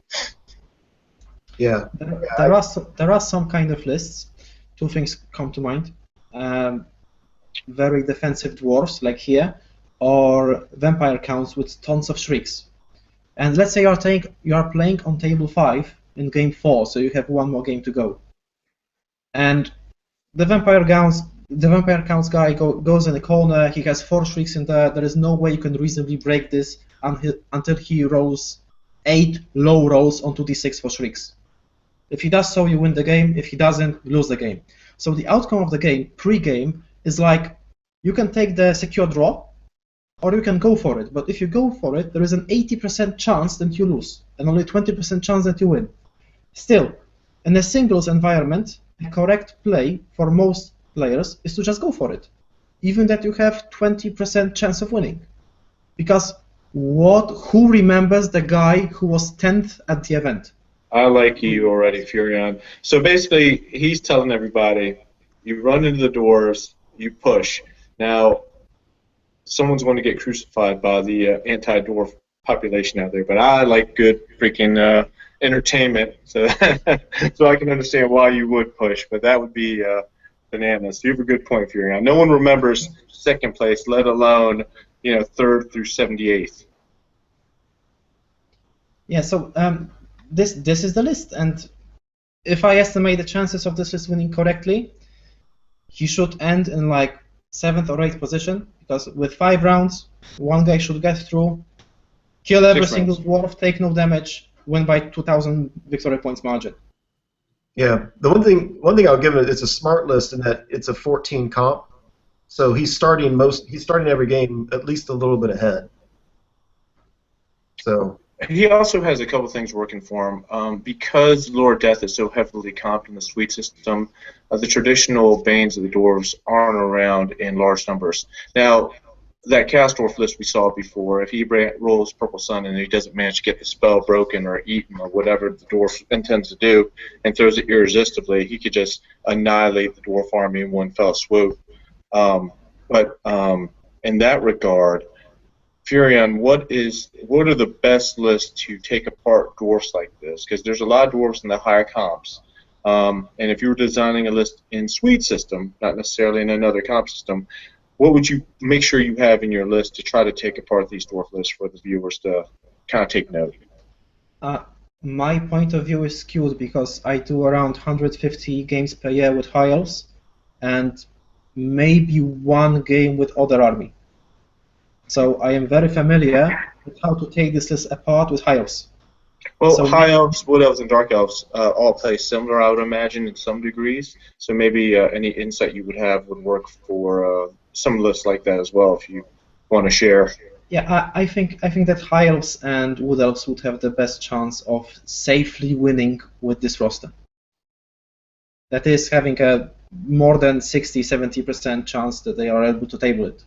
Yeah. There are some kind of lists. 2 things come to mind. Very defensive dwarves, like here, or vampire counts with tons of shrieks. And let's say you are playing on table 5 in game 4, so you have 1 more game to go. And the vampire counts guy goes in the corner. He has 4 shrieks in there. There is no way you can reasonably break this until he rolls 8 low rolls on 2d6 for shrieks. If he does so, you win the game. If he doesn't, you lose the game. So the outcome of the game, pre-game, is like, you can take the secure draw, or you can go for it. But if you go for it, there is an 80% chance that you lose, and only 20% chance that you win. Still, in a singles environment, the correct play for most players is to just go for it, even that you have 20% chance of winning. Because who remembers the guy who was 10th at the event? I like you already, Furion. So basically, he's telling everybody, you run into the dwarves, you push. Now, someone's going to get crucified by the anti-dwarf population out there, but I like good freaking entertainment, so so I can understand why you would push, but that would be bananas. You have a good point, Furion. No one remembers 2nd place, let alone 3rd through 78th. Yeah, so this is the list, and if I estimate the chances of this list winning correctly, he should end in like 7th or 8th position, because with 5 rounds, 1 guy should get through, kill every single dwarf, take no damage, win by 2,000 victory points margin. Yeah. The one thing I'll give it, it's a smart list in that it's a 14 comp. So he's starting every game at least a little bit ahead. So He also has a couple things working for him. Because Lord Death is so heavily comped in the suite system, the traditional Banes of the Dwarves aren't around in large numbers. Now, that Castorf list we saw before, if he rolls Purple Sun and he doesn't manage to get the spell broken or eaten or whatever the dwarf intends to do and throws it irresistibly, he could just annihilate the dwarf army in one fell swoop. But in that regard, Furion, what are the best lists to take apart dwarfs like this? Because there's a lot of dwarfs in the higher comps. And if you were designing a list in Suite system, not necessarily in another comp system, what would you make sure you have in your list to try to take apart these dwarf lists for the viewers to kind of take note? My point of view is skewed because I do around 150 games per year with High Elves and maybe one game with Other Army. So I am very familiar with how to take this list apart with High Elves. Well, So High Elves, Wood Elves, and Dark Elves all play similar, I would imagine, in some degrees. So maybe any insight you would have would work for some lists like that as well, if you want to share. Yeah, I think that High Elves and Wood Elves would have the best chance of safely winning with this roster. That is, having a more than 60-70% chance that they are able to table it,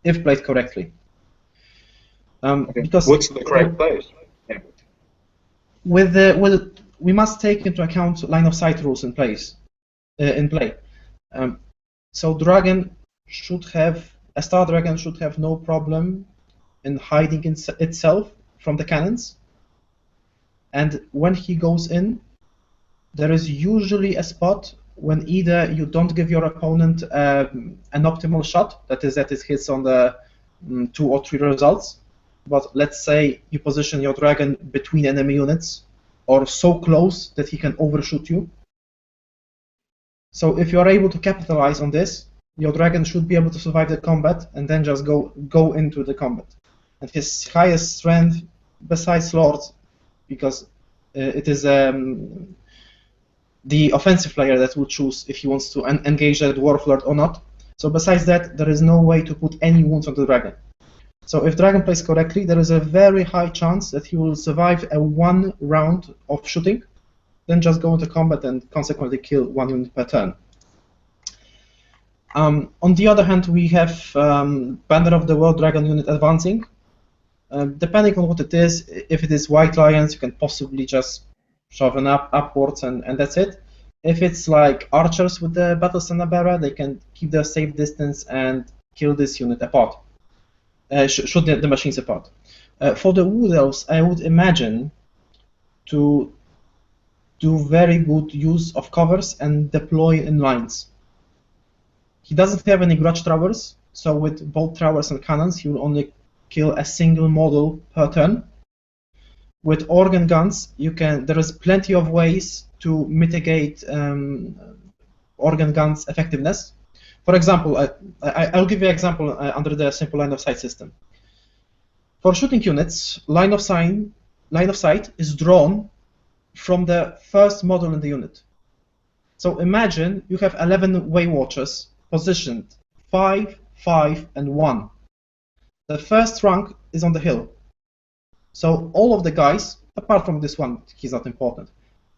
if played correctly. Okay. Because what's the correct place? Yeah. We must take into account line of sight rules in play. So a Star Dragon should have no problem in hiding itself from the cannons. And when he goes in, there is usually a spot when either you don't give your opponent an optimal shot, that is, it hits on the 2 or 3 results, but let's say you position your dragon between enemy units or so close that he can overshoot you. So if you are able to capitalize on this, your dragon should be able to survive the combat and then just go into the combat. And his highest strength, besides Lords, because it is the offensive player that will choose if he wants to engage the Dwarf Lord or not. So besides that, there is no way to put any wounds on the dragon. So if dragon plays correctly, there is a very high chance that he will survive a 1 round of shooting, then just go into combat and consequently kill 1 unit per turn. On the other hand, we have Banner of the World Dragon unit advancing. Depending on what it is, if it is White Lions, you can possibly just shove them upwards and that's it. If it's like archers with the Battle Sanabara, they can keep their safe distance and kill this unit apart. Shoot the machines apart. For the Wood Elves, I would imagine to do very good use of covers and deploy in lines. He doesn't have any Grudge Throwers, so with bolt throwers and cannons, he will only kill a single model per turn. With organ guns, there is plenty of ways to mitigate organ guns' effectiveness. For example, I'll give you an example under the simple line of sight system. For shooting units, line of sight is drawn from the first model in the unit. So imagine you have 11 Way Watchers positioned 5, 5, and 1. The first rank is on the hill. So all of the guys, apart from this one, he's not important,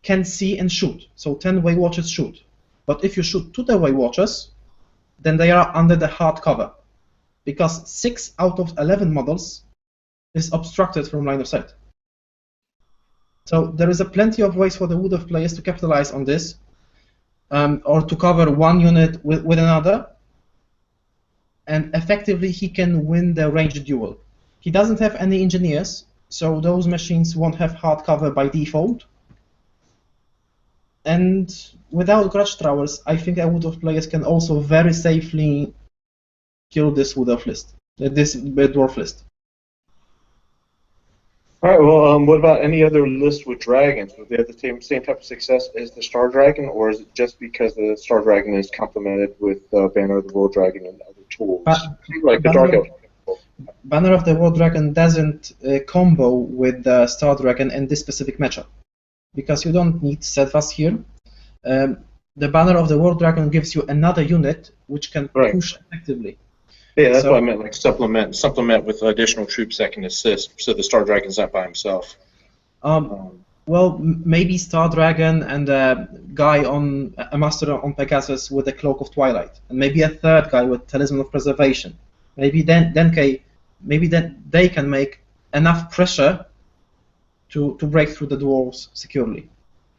can see and shoot. So 10 Way Watchers shoot. But if you shoot 2 Way Watchers, then they are under the hard cover, because 6 out of 11 models is obstructed from line of sight. So there is plenty of ways for the Wood Elf players to capitalize on this, or to cover one unit with another, and effectively he can win the ranged duel. He doesn't have any engineers, so those machines won't have hard cover by default. And without Grudge Throwers, I think Wood Elf players can also very safely kill this Wood Elf list, this Dwarf list. All right. Well, what about any other list with dragons? Would they have the same type of success as the Star Dragon, or is it just because the Star Dragon is complemented with Banner of the World Dragon and other tools, like the Dark Elf? Banner of the World Dragon doesn't combo with the Star Dragon in this specific matchup, because you don't need Steadfast here. the Banner of the War Dragon gives you another unit which can Right. push effectively. Yeah, that's So- what I meant, like supplement with additional troops that can assist, so the Star Dragon's not by himself. Well, maybe Star Dragon and a guy on a master on Pegasus with the Cloak of Twilight, and maybe a third guy with Talisman of Preservation. Maybe then they can make enough pressure to break through the dwarves securely.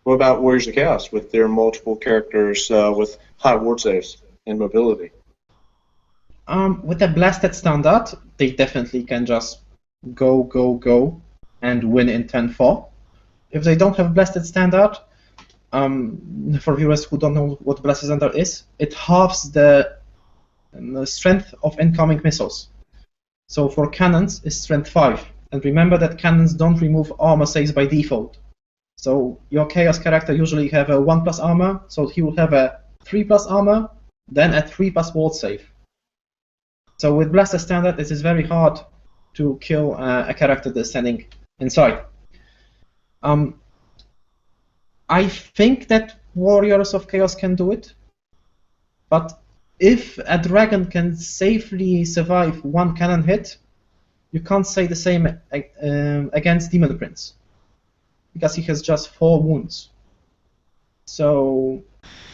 What about Warriors of Chaos with their multiple characters with high ward saves and mobility? With the blasted standard, they definitely can just go and win in 10-4. If they don't have blasted standard, for viewers who don't know what blasted standard is, it halves the strength of incoming missiles. So for cannons, it's strength 5. And remember that cannons don't remove armor saves by default. So your Chaos character usually have a 1+ armor, so he will have a 3+ armor, then a 3+ ward save. So with Blasted Standard, it is very hard to kill a character that's standing inside. I think that Warriors of Chaos can do it, but if a dragon can safely survive one cannon hit, you can't say the same against Demon Prince, because he has just 4 wounds. So,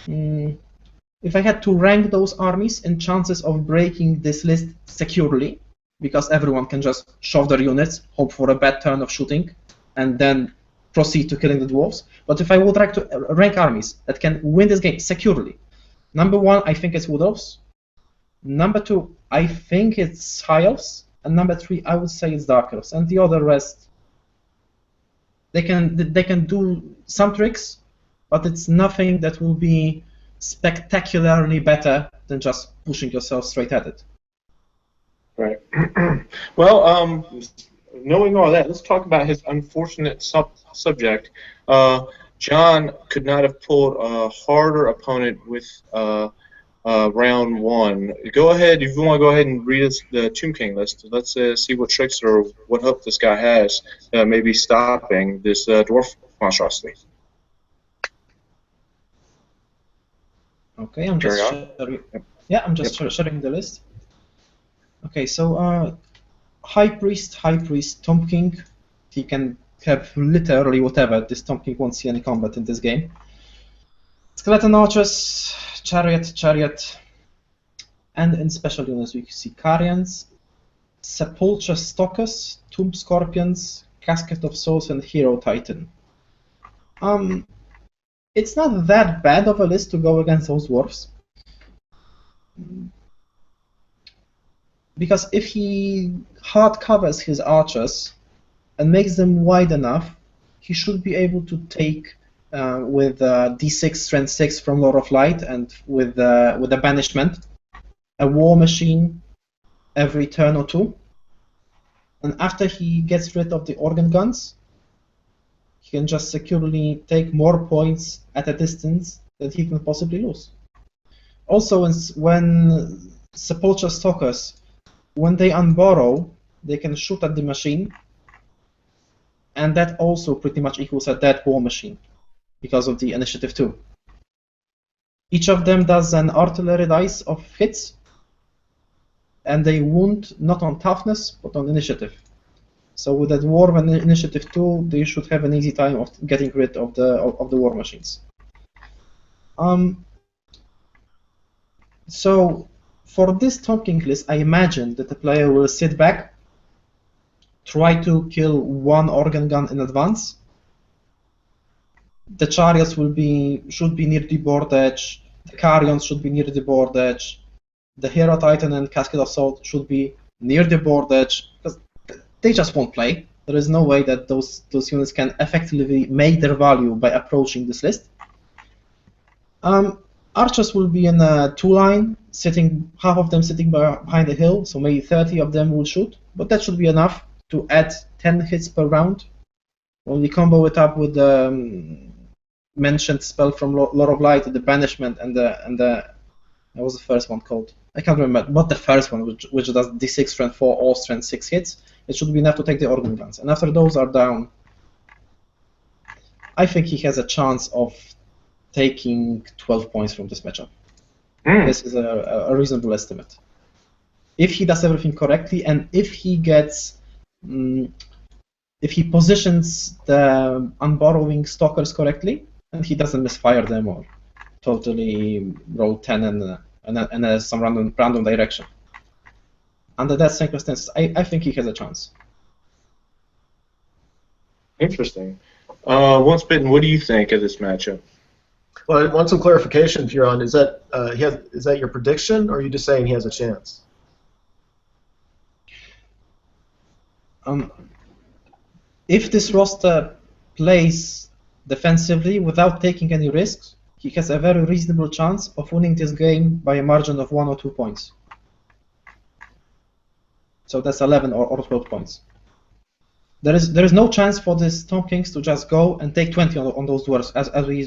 if I had to rank those armies in chances of breaking this list securely, because everyone can just shove their units, hope for a bad turn of shooting, and then proceed to killing the dwarves. But if I would like to rank armies that can win this game securely, number 1, I think it's Wood Elves. Number 2, I think it's High Elves. And number 3, I would say it's Dark Elves. And the other rest, they can do some tricks, but it's nothing that will be spectacularly better than just pushing yourself straight at it. Right. Well, knowing all that, let's talk about his unfortunate subject. John could not have pulled a harder opponent with round 1. Go ahead, if you want to go ahead and read us the Tomb King list. Let's see what tricks or what hope this guy has, maybe stopping this dwarf monstrosity. Okay, I'm just sharing. Yeah, I'm just sharing the list. Okay, so High Priest, Tomb King. He can have literally whatever. This Tomb King won't see any combat in this game. Skeleton Archers, Chariot, and in special units we see Carians, Sepulchre Stalkers, Tomb Scorpions, Casket of Souls, and Hero Titan. It's not that bad of a list to go against those dwarves, because if he hard covers his archers and makes them wide enough, he should be able to take with D6 Strength 6 from Lord of Light and with a Banishment, a War Machine every turn or 2. And after he gets rid of the organ guns, he can just securely take more points at a distance that he can possibly lose. Also, when Sepulchre Stalkers, when they unburrow, they can shoot at the machine, and that also pretty much equals a dead War Machine because of the initiative 2. Each of them does an artillery dice of hits, and they wound not on toughness but on initiative. So with that Dwarf and initiative 2, they should have an easy time of getting rid of the War Machines. So for this Tomb King list, I imagine that the player will sit back, try to kill one organ gun in advance. The Chariots should be near the board edge. The Carians should be near the board edge. The Hero Titan and Casket of Souls should be near the board edge, because they just won't play. There is no way that those units can effectively make their value by approaching this list. Archers will be in a 2-line, half of them sitting behind a hill, so maybe 30 of them will shoot, but that should be enough to add 10 hits per round. When we combo it up with the mentioned spell from Lord of Light, the Banishment, and the what was the first one called? I can't remember. Not the first one, which does D6 Strength 4 or Strength 6 hits. It should be enough to take the organ guns. And after those are down, I think he has a chance of taking 12 points from this matchup. Hmm. This is a reasonable estimate. If he does everything correctly, and if he gets, if he positions the unborrowing stalkers correctly, and he doesn't misfire them or totally roll 10 and some random direction. Under that circumstances, I think he has a chance. Interesting. Once bitten, what do you think of this matchup? Well, I want some clarification, Furon. Is that your prediction, or are you just saying he has a chance? If this roster plays defensively without taking any risks, he has a very reasonable chance of winning this game by a margin of 1 or 2 points. So that's 11 or 12 points. There is no chance for the Tomb Kings to just go and take 20 on those dwarves, as we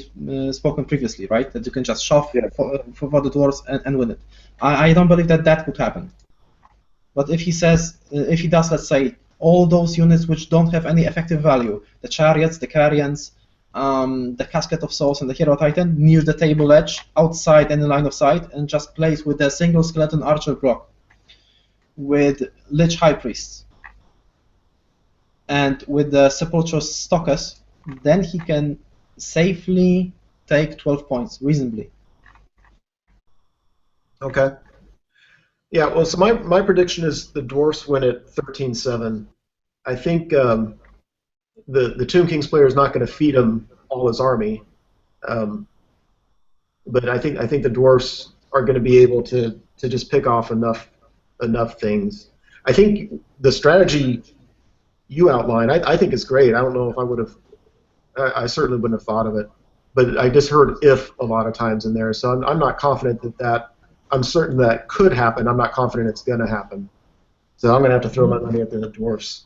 spoken previously, right? That you can just shove for the dwarves and win it. I don't believe that could happen. But if he does, let's say, all those units which don't have any effective value, the chariots, the Carians, the Casket of Souls, and the Hero Titan near the table edge, outside any line of sight, and just plays with a single skeleton archer block, with Lich High Priests, and with the Sepulchre's Stalkers, then he can safely take 12 points, reasonably. Okay. Yeah, well, so my prediction is the Dwarfs win at 13-7. I think the Tomb Kings player is not going to feed him all his army, but I think the Dwarfs are going to be able to just pick off enough things. I think the strategy you outlined, I think is great. I don't know if I would have, I certainly wouldn't have thought of it, but I just heard if a lot of times in there, so I'm not confident that I'm certain that could happen. I'm not confident it's going to happen. So I'm going to have to throw my money at the Dwarfs.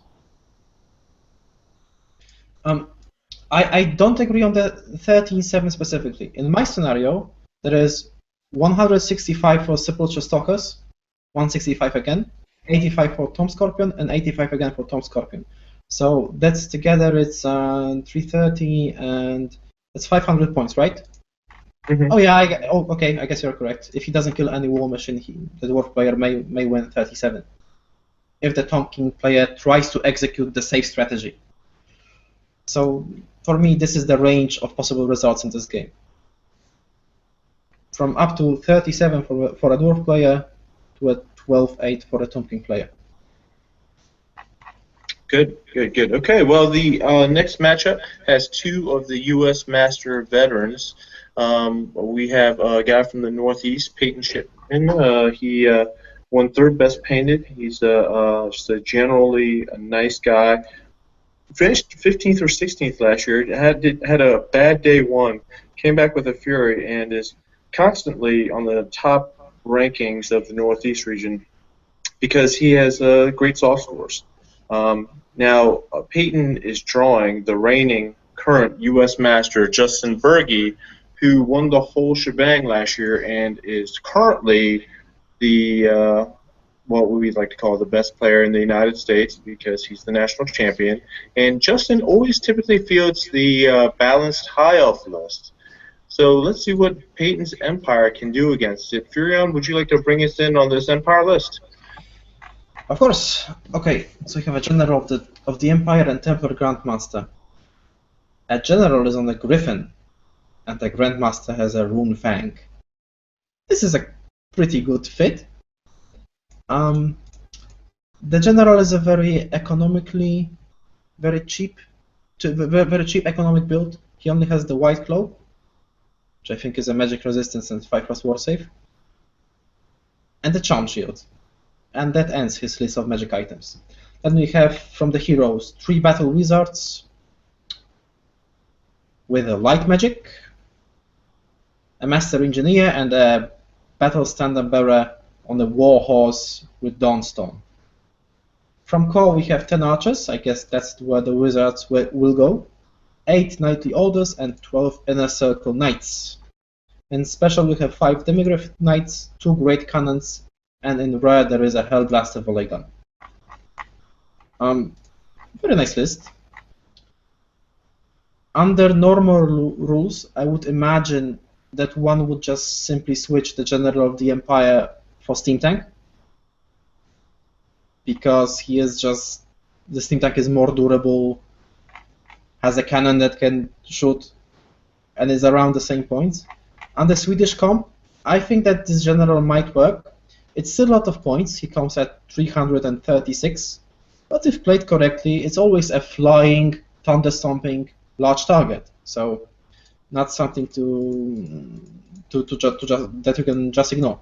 I don't agree on the 13-7 specifically. In my scenario, there is 165 for Sepulchre Stalkers, 165 again, 85 for Tomb Scorpion, and 85 again for Tomb Scorpion. So that's together, it's 330, and it's 500 points, right? Mm-hmm. Oh yeah, okay, I guess you're correct. If he doesn't kill any war machine, the dwarf player may win 37. If the Tomb King player tries to execute the safe strategy. So for me, this is the range of possible results in this game. From up to 37 for a dwarf player to a 12-8 for a Tomb King player. Good. Okay, well, the next matchup has two of the U.S. Master veterans. We have a guy from the Northeast, Peyton Shipman. He won third best painted. He's just a generally a nice guy. Finished 15th or 16th last year. Had a bad day one. Came back with a fury and is constantly on the top rankings of the Northeast region because he has great soft scores. Now, Peyton is drawing the reigning current U.S. Master, Justin Berge, who won the whole shebang last year and is currently the what we like to call the best player in the United States because he's the national champion. And Justin always typically fields the balanced high elf list. So let's see what Peyton's Empire can do against it. Furion, would you like to bring us in on this Empire list? Of course. Okay, so we have a general of the Empire and Templar Grandmaster. A general is on a Griffin, and the Grandmaster has a Rune Fang. This is a pretty good fit. The general is a very cheap economic build. He only has the White Claw, which I think is a magic resistance and 5+ war save, and the Charm Shield. And that ends his list of magic items. Then we have from the heroes 3 Battle Wizards with a light magic, a Master Engineer, and a Battle Standard Bearer on the War Horse with Dawnstone. From core we have 10 archers, I guess that's where the wizards will go, 8 knightly orders and 12 inner circle knights. In special we have 5 demigryph knights, 2 great cannons, and in rare there is a Hellblaster volley gun. Very nice list. under normal rules, I would imagine that one would just simply switch the General of the Empire for Steam Tank, because he is just, the Steam Tank is more durable, has a cannon that can shoot, and is around the same points. On the Swedish comp, I think that this General might work. It's still a lot of points. He comes at 336, but if played correctly, it's always a flying, thunder stomping, large target. So not something that you can just ignore.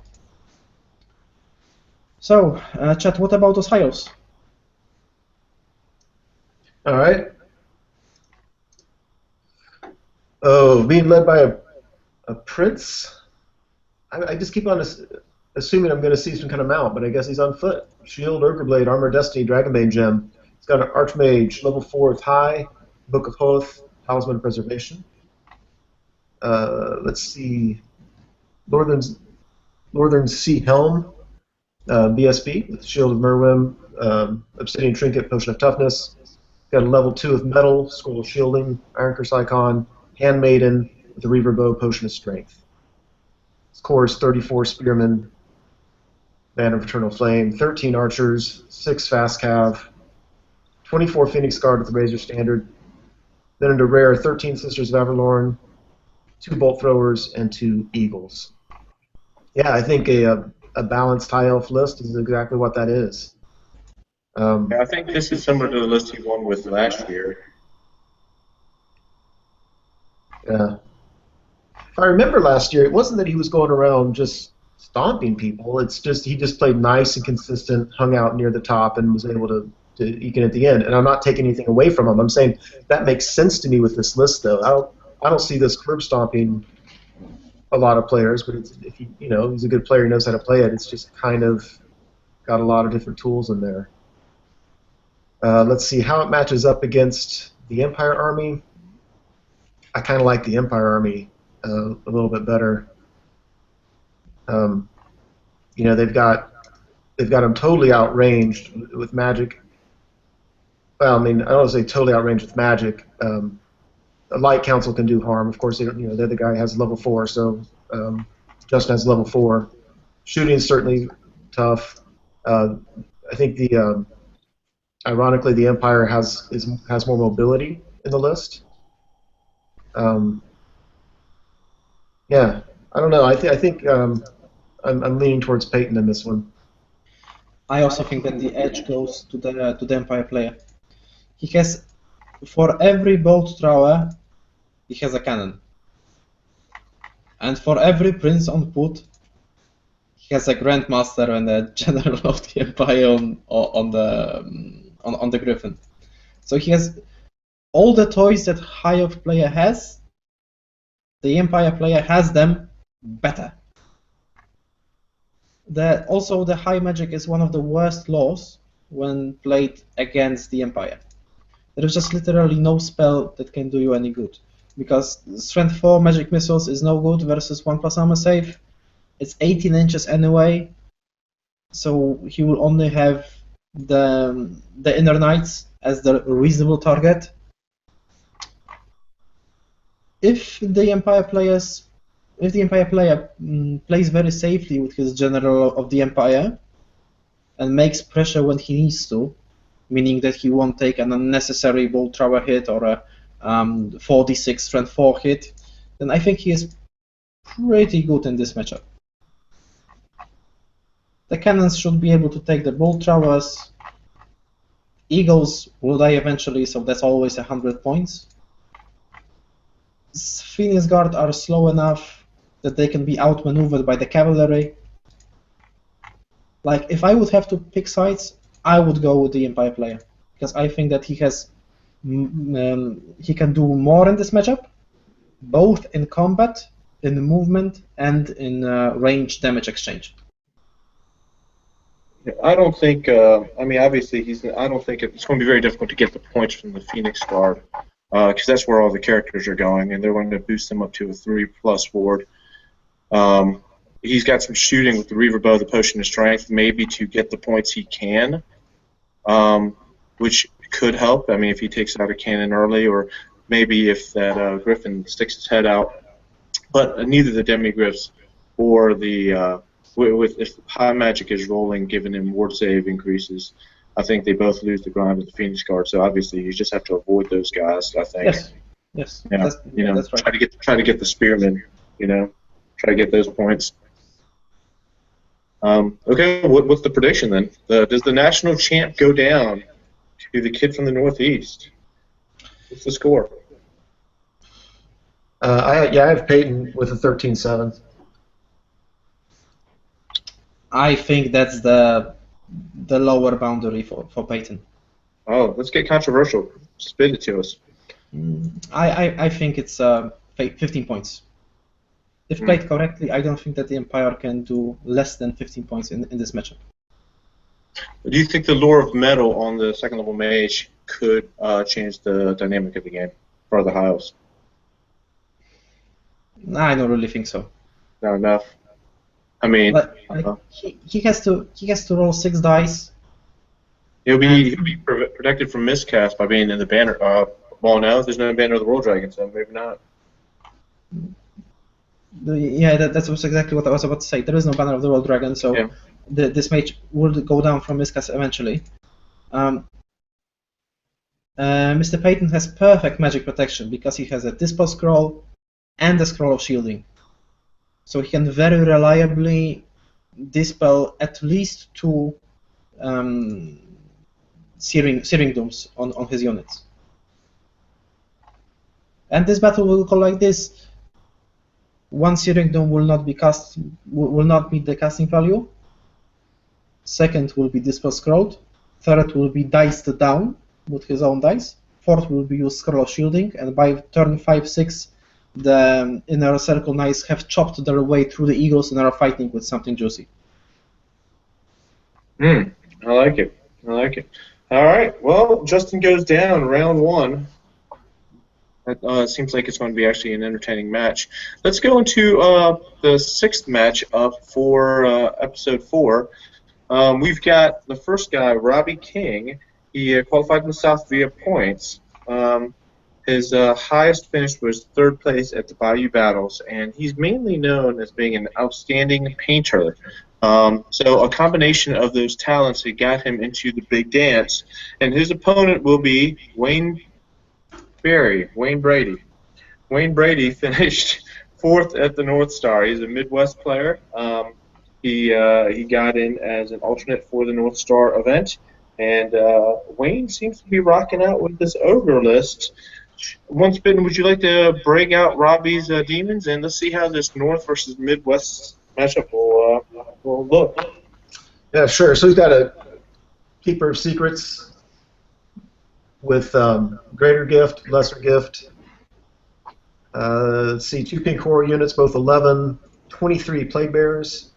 So, chat, what about those Hyos? All right. Oh, being led by a prince? I just keep on assuming I'm going to see some kind of mount, but I guess he's on foot. Shield, Urgerblade, Armor Destiny, Dragonbane Gem. He's got an Archmage, level 4 with High, Book of Hoth, Talisman of Preservation. Let's see. Northern Sea Helm, BSB, with Shield of Merwim, Obsidian Trinket, Potion of Toughness. Got a level 2 with Metal, Scroll of Shielding, Iron Curse Icon, Handmaiden, with a Reaver Bow, Potion of Strength. His core is 34 Spearmen, Band of Eternal Flame, 13 Archers, 6 Fast Cav, 24 Phoenix Guard with the Razor Standard. Then into rare, 13 Sisters of Avalorn, 2 Bolt Throwers, and 2 Eagles. Yeah, I think a balanced High Elf list is exactly what that is. Yeah, I think this is similar to the list he won with last year. Yeah. If I remember last year, it wasn't that he was going around just stomping people. It's just he just played nice and consistent, hung out near the top, and was able to eke it at the end. And I'm not taking anything away from him. I'm saying that makes sense to me with this list, though. I don't see this curb stomping a lot of players, but if he, he's a good player, he knows how to play it. It's just kind of got a lot of different tools in there. Let's see how it matches up against the Empire Army. I kind of like the Empire Army a little bit better. They've got them totally outranged with magic. Well, I mean, I don't want to say totally outranged with magic. A Light Council can do harm. Of course, they're the guy who has level 4, so Justin has level 4. Shooting is certainly tough. I think ironically, the Empire has more mobility in the list. Yeah, I don't know. I think I'm leaning towards Peyton in this one. I also think that the edge goes to the Empire player. He has, for every bolt thrower, he has a cannon, and for every prince on foot, he has a Grandmaster and a General of the Empire on the Griffin. So he has all the toys that High Elf player has. The Empire player has them better. Also, the High Magic is one of the worst laws when played against the Empire. There is just literally no spell that can do you any good, because Strength 4 Magic Missiles is no good versus 1+ armor save. It's 18 inches anyway, so he will only have the Inner Knights as the reasonable target. If the Empire player plays very safely with his General of the Empire and makes pressure when he needs to, meaning that he won't take an unnecessary Bolt Thrower hit or a 4d6 Strength 4 hit, then I think he is pretty good in this matchup. The cannons should be able to take the Bolt Throwers. Eagles will die eventually, so that's always 100 points. Phoenix Guard are slow enough that they can be outmaneuvered by the cavalry. Like, if I would have to pick sides, I would go with the Empire player, because I think that he can do more in this matchup, both in combat, in movement, and in range damage exchange. I don't think. I mean, obviously, I don't think it's going to be very difficult to get the points from the Phoenix Guard, because that's where all the characters are going, and they're going to boost them up to a 3+ ward. He's got some shooting with the Reaver Bow, the Potion of Strength, maybe to get the points he can, which could help. I mean, if he takes out a cannon early, or maybe if that Griffin sticks his head out. But neither the Demigriffs or the if High Magic is rolling, giving him ward save increases, I think they both lose the grind with the Phoenix Guard. So obviously you just have to avoid those guys. I think. Yes. Yeah. That's right. Try to get the Spearmen. Try to get those points. Okay, what's the prediction then? Does the national champ go down to the kid from the Northeast? What's the score? I have Peyton with a 13-7. I think that's the lower boundary for Peyton. Oh, let's get controversial. Spit it to us. I think it's 15 points. If played correctly, I don't think that the Empire can do less than 15 points in this matchup. Do you think the lure of metal on the second level mage could change the dynamic of the game for the Hiles? I don't really think so. Not enough. I mean, he has to roll 6 dice. He'll be protected from miscast by being in the banner. Well, now there's no banner of the World Dragon, so maybe not. Yeah, that's exactly what I was about to say. There is no banner of the World Dragon, so this mage will go down from miscast eventually. Mr. Peyton has perfect magic protection because he has a Dispel Scroll and a Scroll of Shielding. So he can very reliably dispel at least 2 Searing Dooms on his units. And this battle will go like this. 1 Searing Doom will not meet the casting value. Second will be Dispel Scrolled. Third will be diced down with his own dice. Fourth will be used Scroll of Shielding, and by turn 5-6, the Inner Circle Knights have chopped their way through the Eagles and are fighting with something juicy. I like it. All right. Well, Justin goes down round 1. It seems like it's going to be actually an entertaining match. Let's go into the 6th match up for episode 4. We've got the first guy, Robbie King. He qualified in the South via points. His highest finish was 3rd place at the Bayou Battles, and he's mainly known as being an outstanding painter. So a combination of those talents that got him into the big dance, and his opponent will be Wayne Brady. Wayne Brady finished 4th at the North Star. He's a Midwest player. He got in as an alternate for the North Star event, and Wayne seems to be rocking out with this ogre list. Once bitten, would you like to break out Robbie's demons, and let's see how this North versus Midwest matchup will look? Yeah, sure. So he's got a Keeper of Secrets with Greater Gift, Lesser Gift. Let's see, 2 pink horror units, both 11, 23 Plague Bearers.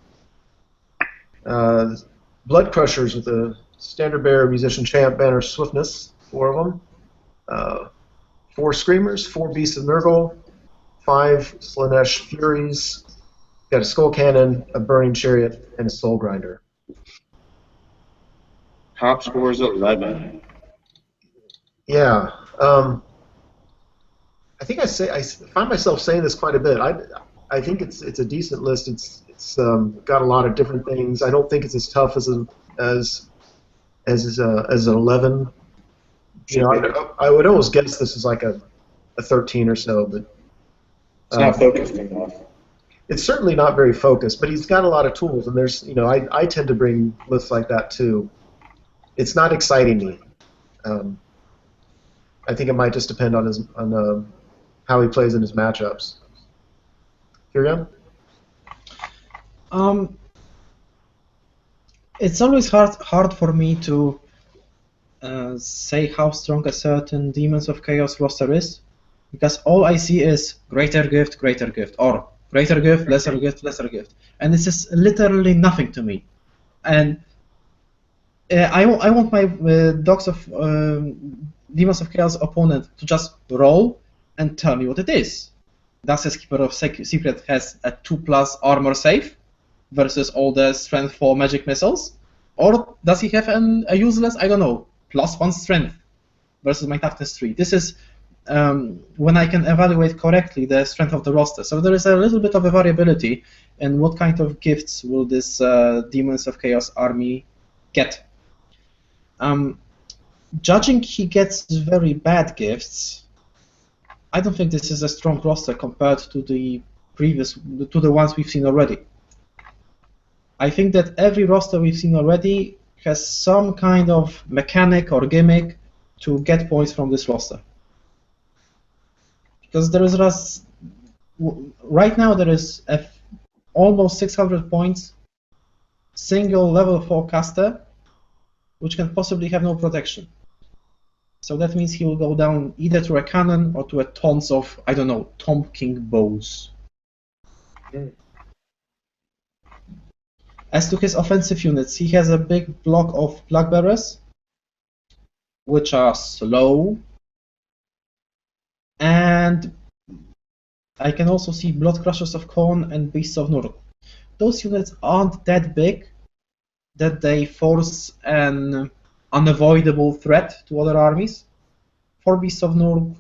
Blood Crushers with a Standard Bearer, Musician Champ, Banner Swiftness, 4 of them. 4 Screamers, 4 Beasts of Nurgle, 5 Slaanesh Furies. Got a Skull Cannon, a Burning Chariot, and a Soul Grinder. Top score is 11. Yeah, I think I find myself saying this quite a bit. I think it's a decent list. It's got a lot of different things. I don't think it's as tough as an 11. You know, I would almost guess this is like a 13 or so, but it's not focused enough. It's certainly not very focused. But he's got a lot of tools, and there's I tend to bring lists like that too. It's not exciting me. I think it might just depend on how he plays in his matchups. Kirian? It's always hard for me to say how strong a certain Demons of Chaos roster is, because all I see is Greater Gift, or Greater Gift, Lesser Gift, and this is literally nothing to me. And I want my Demons of Chaos opponent to just roll and tell me what it is. Does his Keeper of Secret has a 2+ armor save versus all the strength 4 magic missiles? Or does he have a useless, I don't know, +1 strength versus my toughness 3? This is when I can evaluate correctly the strength of the roster. So there is a little bit of a variability in what kind of gifts will this Demons of Chaos army get. Judging he gets very bad gifts, I don't think this is a strong roster compared to the ones we've seen already. I think that every roster we've seen already has some kind of mechanic or gimmick to get points from this roster. Because there is right now there is almost 600 points single level 4 caster, which can possibly have no protection. So that means he will go down either to a cannon or to a tons of, I don't know, Tomb King bows. As to his offensive units, he has a big block of Blackbearers, which are slow, and I can also see Blood Crushers of Khorne and Beasts of Nurg. Those units aren't that big that they force an unavoidable threat to other armies. 4 Beasts of Nurg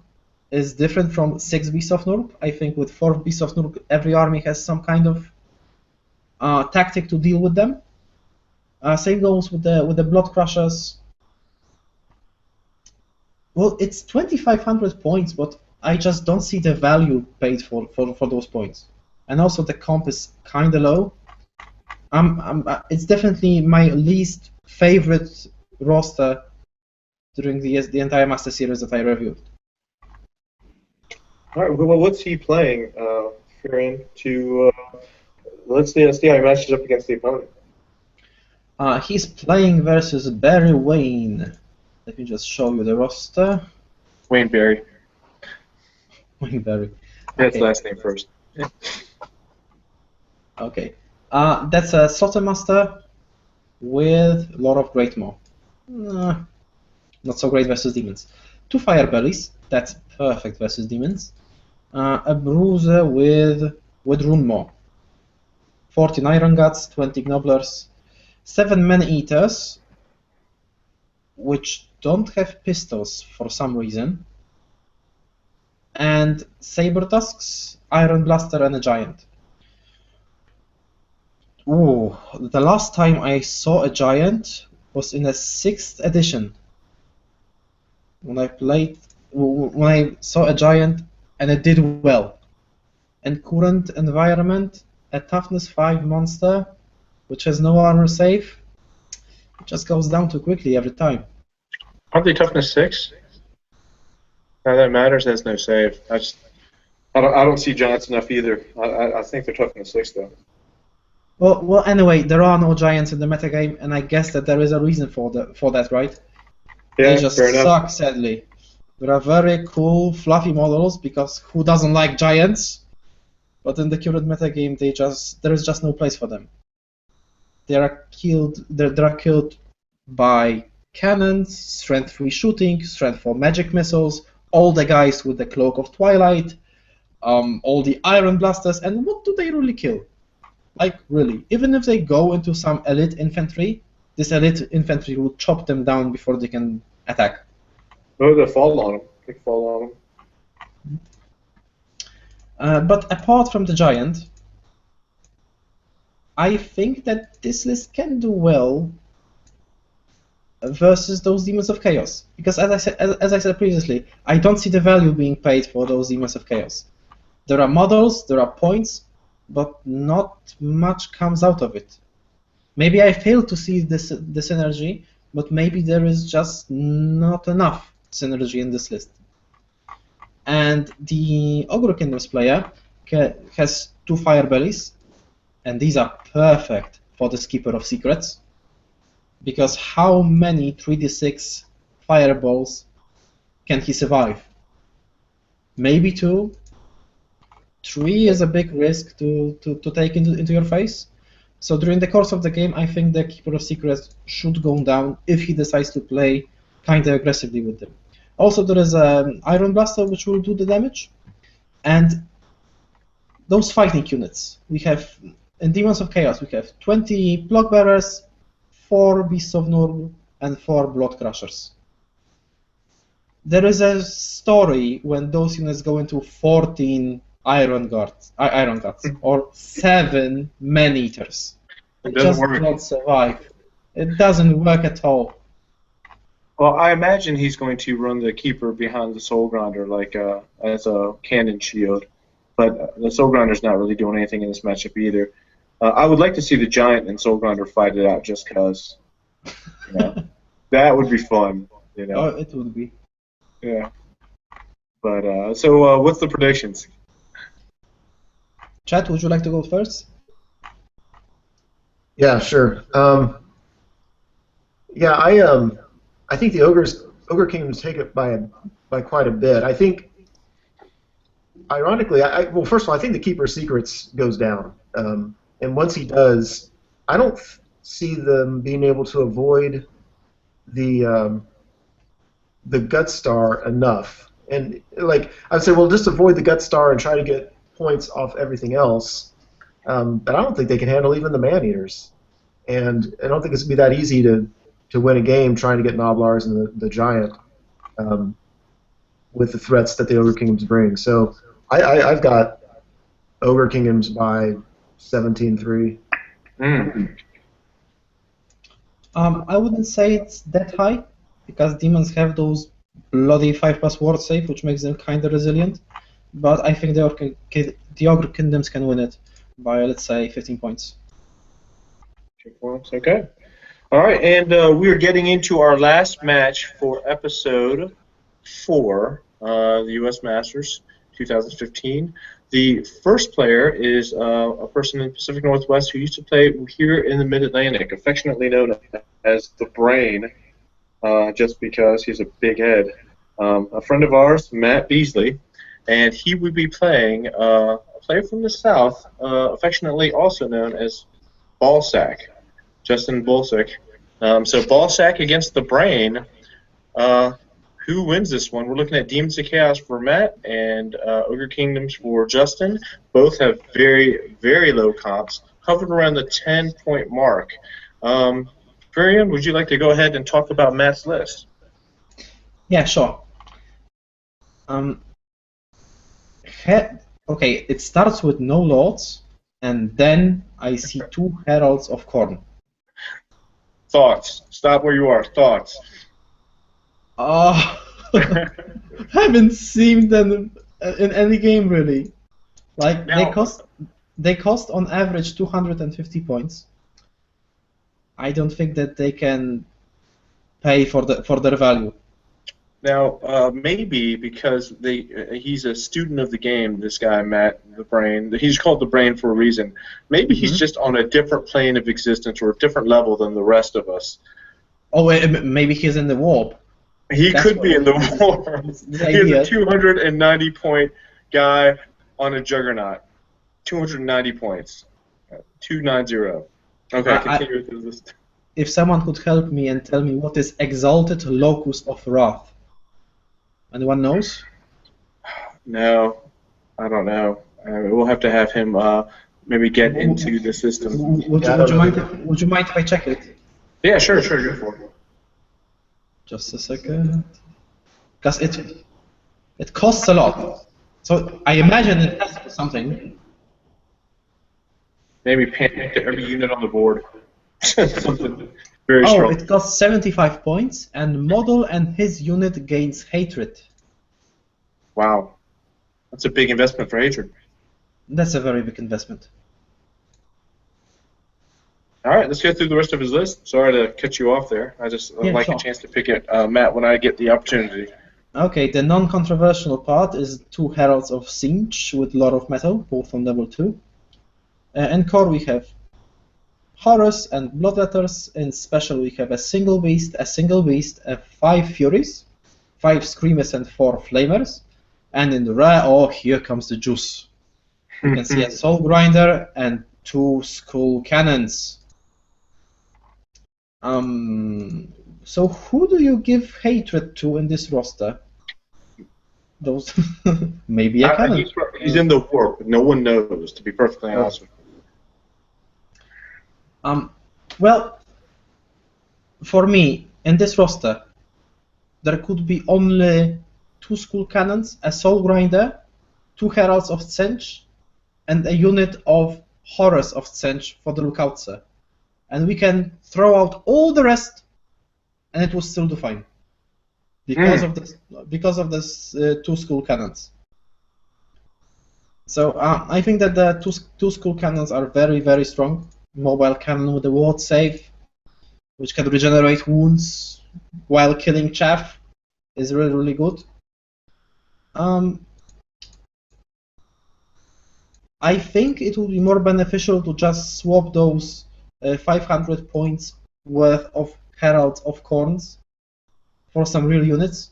is different from 6 Beasts of Nurg. I think with 4 Beasts of Nurg, every army has some kind of tactic to deal with them. Same goes with the Blood Crushers. Well, it's 2,500 points, but I just don't see the value paid for those points. And also the comp is kind of low. It's definitely my least favorite roster during the entire Master Series that I reviewed. All right. Well, what's he playing, Furion? Let's see how he matches up against the opponent. He's playing versus Barry Wayne. Let me just show you the roster. Wayne Barry. Wayne Barry. That's last name first. Okay. That's a Slaughtermaster with Lord of Greatmaw. Not so great versus demons. 2 Firebellies. That's perfect versus demons. A Bruiser with Runemaw. 14 Iron Guts, 20 Gnoblers, 7 Man-Eaters, which don't have pistols for some reason, and Saber Tusks, Iron Blaster, and a Giant. Ooh, the last time I saw a Giant was in the 6th edition. When I saw a Giant and it did well. In current environment, a toughness 5 monster, which has no armor save, just goes down too quickly every time. Aren't they toughness 6? Now that matters, that's no save. I don't see giants enough either. I think they're tough in the 6 though. Well, anyway, there are no giants in the metagame, and I guess that there is a reason for that, right? Yeah, they just fair enough. suck, sadly. There are very cool, fluffy models, because who doesn't like giants? But in the current metagame, there is just no place for them. They are killed by cannons, strength 3 shooting, strength 4 magic missiles, all the guys with the Cloak of Twilight, all the Iron Blasters, and what do they really kill? Like, really, even if they go into some elite infantry, this elite infantry will chop them down before they can attack. No, they fall on them. They fall on them. But apart from the Giant, I think that this list can do well versus those Demons of Chaos. Because as I said previously, I don't see the value being paid for those Demons of Chaos. There are models, there are points, but not much comes out of it. Maybe I fail to see the synergy, but maybe there is just not enough synergy in this list. And the Ogre Kingdoms player has 2 Firebellies, and these are perfect for the Keeper of Secrets, because how many 3d6 fireballs can he survive? Maybe 2. 3 is a big risk to take into your face. So during the course of the game, I think the Keeper of Secrets should go down if he decides to play kind of aggressively with them. Also, there is an Iron Blaster which will do the damage, and those fighting units. We have in Demons of Chaos we have 20 Blockbearers, 4 Beasts of Nurg, and 4 Blood Crushers. there is a story when those units go into 14 iron guards, or 7 man-eaters. It It doesn't just work. won't survive. It doesn't work at all. Well, I imagine he's going to run the keeper behind the soul grinder like as a cannon shield, but the soul grinder's not really doing anything in this matchup either. I would like to see the giant and soul grinder fight it out just because, you know, that would be fun. You know, Oh, it would be. yeah. But so what's the predictions? Chad, would you like to go first? Yeah, sure. Yeah, I think the Ogre Kingdoms take it by quite a bit. I think, ironically, well, first of all, I think the Keeper of Secrets goes down, and once he does, I don't see them being able to avoid the Gut Star enough. And like I'd say, well, just avoid the Gut Star and try to get points off everything else. But I don't think they can handle even the Man-Eaters, and I don't think it's going to be that easy to win a game trying to get Noblars and the Giant with the threats that the Ogre Kingdoms bring. So I've got Ogre Kingdoms by 17-3. I wouldn't say it's that high, because demons have those bloody 5+ ward save, which makes them kind of resilient. But I think the Ogre Kingdoms can win it by, let's say, 15 points. 2 points, okay. All right, and we're getting into our last match for episode 4, the U.S. Masters 2015. The first player is a person in the Pacific Northwest who used to play here in the Mid-Atlantic, affectionately known as the Brain, just because he's a big head. A friend of ours, Matt Beasley, and he would be playing a player from the South, affectionately also known as Ballsack, Justin Bolsack. So Ballsack against the Brain. Who wins this one? We're looking at Demons of Chaos for Matt and Ogre Kingdoms for Justin. Both have very, very low comps, hovered around the 10-point mark. Furion, would you like to go ahead and talk about Matt's list? Yeah, sure. Okay, it starts with no Lords, and then I see 2 Heralds of Khorne. Thoughts. Stop where you are. Thoughts. Haven't seen them in any game really. Like Now- they cost on average 250 points. I don't think that they can pay for their value. Now, maybe because he's a student of the game, this guy, Matt, the Brain. He's called the Brain for a reason. Maybe he's just on a different plane of existence or a different level than the rest of us. Oh, maybe he's in the warp. He That's could be what- in the war. the He's idea. a 290-point guy on a Juggernaut. 290 points. 290. Okay, continue with this. If someone could help me and tell me what is Exalted Locus of Wrath. Anyone knows? No, I don't know. We'll have to have him maybe get into the system. Would you mind if I check it? Yeah, sure, go for it. Just a second. Because it costs a lot. So I imagine it has something. Maybe panic to every unit on the board. Something very Oh, strong. it costs 75 points, and Model and his unit gains Hatred. Wow. That's a big investment for Hatred. That's a very big investment. All right, let's go through the rest of his list. Sorry to cut you off there. I just Yeah, like sure. a chance to pick it, Matt, when I get the opportunity. Okay, the non-controversial part is 2 Heralds of Siege with Lord of Metal, both on level 2. In core we have Horus and Bloodletters. In special we have a single beast, 5 Furies, 5 Screamers and 4 Flamers. And in the rare, oh, here comes the juice. You can see a Soul Grinder and 2 Skull Cannons. So who do you give Hatred to in this roster? Those maybe a cannon. He's in the warp. No one knows, to be perfectly honest with you. Well, for me, in this roster, there could be only 2 Skull Cannons, a Soul Grinder, 2 Heralds of Tzeentch, and a unit of Horrors of Tzeentch for the Lookout, sir. And we can throw out all the rest, and it will still do fine. Because of this 2 Skull Cannons. So I think that the two Skull Cannons are very, very strong. Mobile cannon with a ward save, which can regenerate wounds while killing chaff, is really, really good. I think it would be more beneficial to just swap those 500 points worth of Heralds of Khornes for some real units.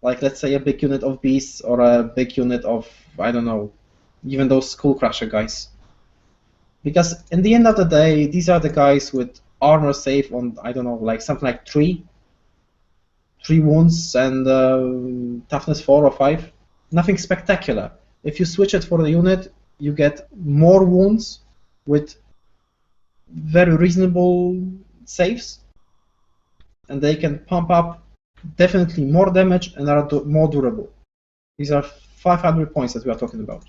Like, let's say, a big unit of Beasts or a big unit of, I don't know, even those Skullcrusher guys. Because in the end of the day, these are the guys with armor save on, I don't know, like something like 3 wounds and toughness 4 or 5. Nothing spectacular. If you switch it for the unit, you get more wounds with very reasonable saves, and they can pump up definitely more damage and are more durable. These are 500 points that we are talking about.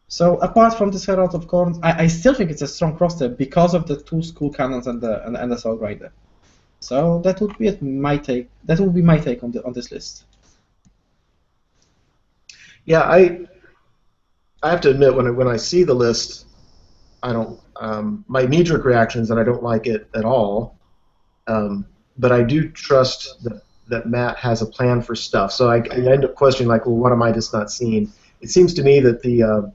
So apart from this Herald of Khornes, I still think it's a strong roster because of the 2 Skull Cannons and the Soul Grinder. So that would be my take. That would be my take on this list. Yeah, I have to admit, when I see the list, I don't. My knee-jerk reaction is that I don't like it at all. But I do trust that Matt has a plan for stuff. So I end up questioning, like, well, what am I just not seeing? It seems to me that the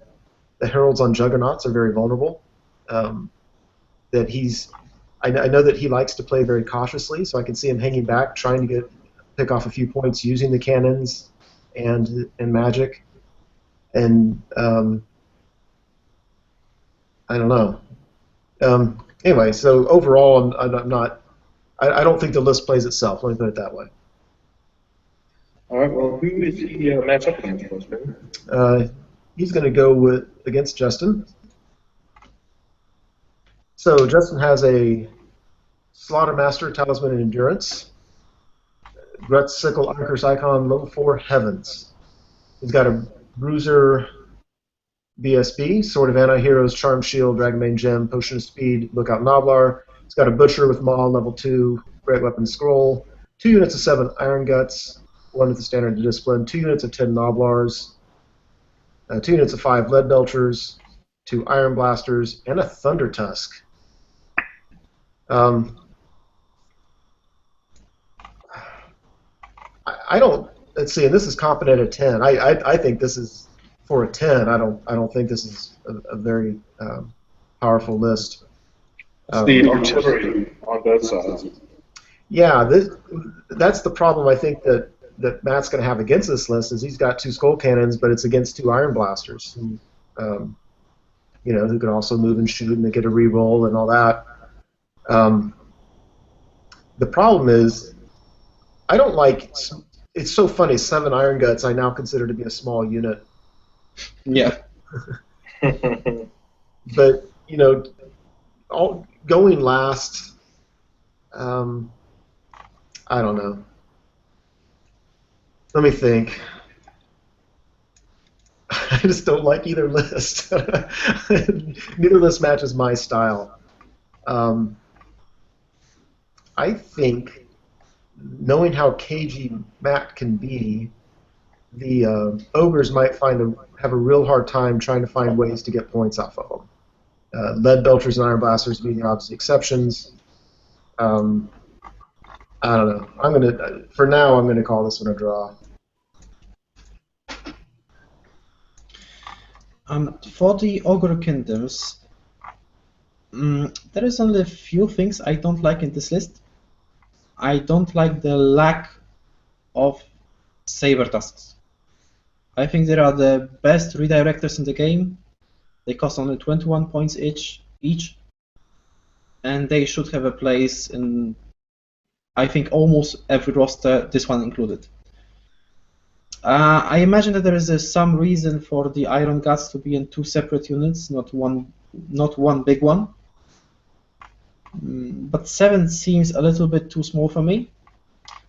Heralds on Juggernauts are very vulnerable. That I know that he likes to play very cautiously, so I can see him hanging back, trying to pick off a few points using the cannons and magic. And I don't know. Anyway, so overall, I'm not. I don't think the list plays itself. Let me put it that way. All right. Well, who is he match up against, Justin? He's going to go against Justin. So Justin has a Slaughtermaster, Talisman, and Endurance. Gret's Sickle, Anchor's Icon, level 4 Heavens. He's got a Bruiser BSB, Sword of Anti-Heroes, Charm Shield, Dragonbane Gem, Potion of Speed, Lookout Noblar. He's got a Butcher with Maul, level 2, Great Weapon Scroll, 2 units of 7 Iron Guts, 1 with the Standard Discipline, 2 units of 10 Noblars, 2 units of 5 Lead Belchers, 2 Iron Blasters, and a Thunder Tusk. I don't. Let's see. And this is competent at 10. I think this is for a 10. I don't think this is a very powerful list. It's the artillery on both sides. Yeah, that's the problem. I think that Matt's going to have against this list is he's got 2 Skull Cannons, but it's against 2 Iron Blasters, who can also move and shoot and they get a reroll and all that. The problem is, I don't like. It's so funny. 7 Iron Guts I now consider to be a small unit. Yeah. But going last. I don't know. Let me think. I just don't like either list. Neither list matches my style. I think, knowing how cagey Matt can be, the ogres might have a real hard time trying to find ways to get points off of them. Lead Belchers and Iron Blasters being the obvious exceptions. I don't know. For now, I'm gonna call this one a draw. For the Ogre Kingdoms, there is only a few things I don't like in this list. I don't like the lack of Saber Tusks. I think they are the best redirectors in the game. They cost only 21 points each, and they should have a place in, I think, almost every roster, this one included. I imagine that there is some reason for the Iron Guts to be in 2 separate units, not one big one. But 7 seems a little bit too small for me.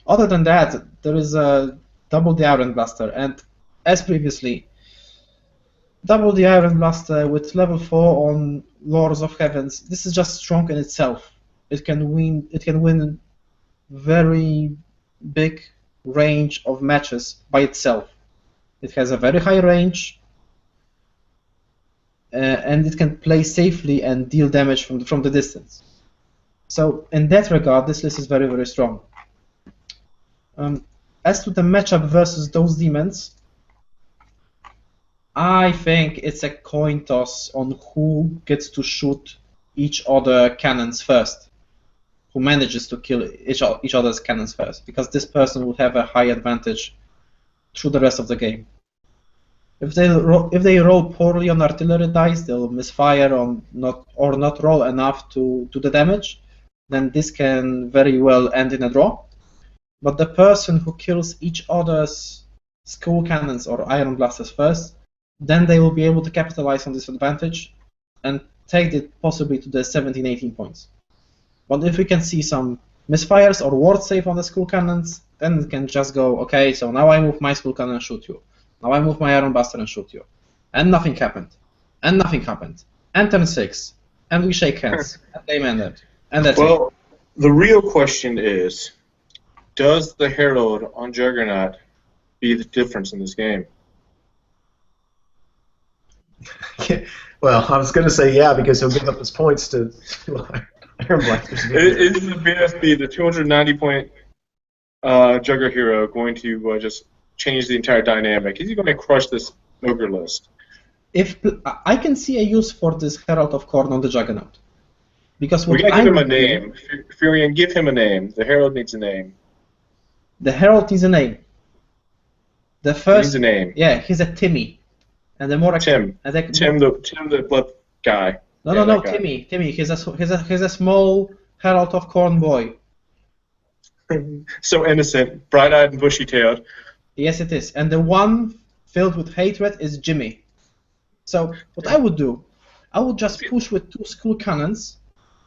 Other than that, there is a double the Iron Blaster, and as previously, double the Iron Blaster with level 4 on Lords of Heavens. This is just strong in itself. It can win very big range of matches by itself. It has a very high range, and it can play safely and deal damage from the distance. So in that regard, this list is very, very strong. As to the matchup versus those demons, I think it's a coin toss on who gets to shoot each other cannons first, who manages to kill each other's cannons first, because this person would have a high advantage through the rest of the game. If they roll poorly on artillery dice, they'll misfire or not roll enough to do the damage, then this can very well end in a draw. But the person who kills each other's skull cannons or iron blasters first, then they will be able to capitalize on this advantage and take it possibly to the 17-18 points. But if we can see some misfires or ward save on the skull cannons, then it can just go, okay, so now I move my skull cannon and shoot you. Now I move my Iron Blaster and shoot you. And nothing happened. And nothing happened. And turn 6. And we shake hands. And game ended. And that's Well, the real question is, does the Herald on Juggernaut be the difference in this game? Well, I was going to say yeah, because he'll give up his points to Iron Blasters. Is the BSB, the 290-point Jugger hero, going to just change the entire dynamic? Is he going to crush this ogre list? If I can see a use for this Herald of Khorne on the Juggernaut, because We gotta give him a name. Furion, give him a name. The Herald needs a name. The Herald needs a name. The He first, needs a name. yeah, he's a Timmy, and the more Tim. Tim the blood guy. No, Yeah, no, that guy. Timmy. He's a small Herald of Khorne boy. So innocent, bright-eyed and bushy-tailed. Yes, it is. And the one filled with hatred is Jimmy. So what I would do, I would just push with 2 skull cannons,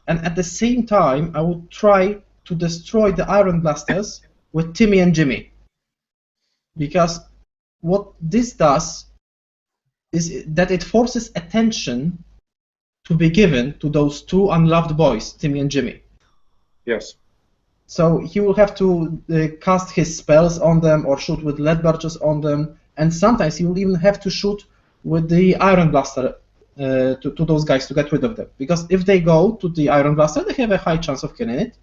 and at the same time, I would try to destroy the Iron Blasters with Timmy and Jimmy. Because what this does is that it forces attention to be given to those 2 unloved boys, Timmy and Jimmy. Yes. So he will have to cast his spells on them or shoot with lead birches on them, and sometimes he will even have to shoot with the Iron Blaster to those guys to get rid of them. Because if they go to the Iron Blaster, they have a high chance of killing it.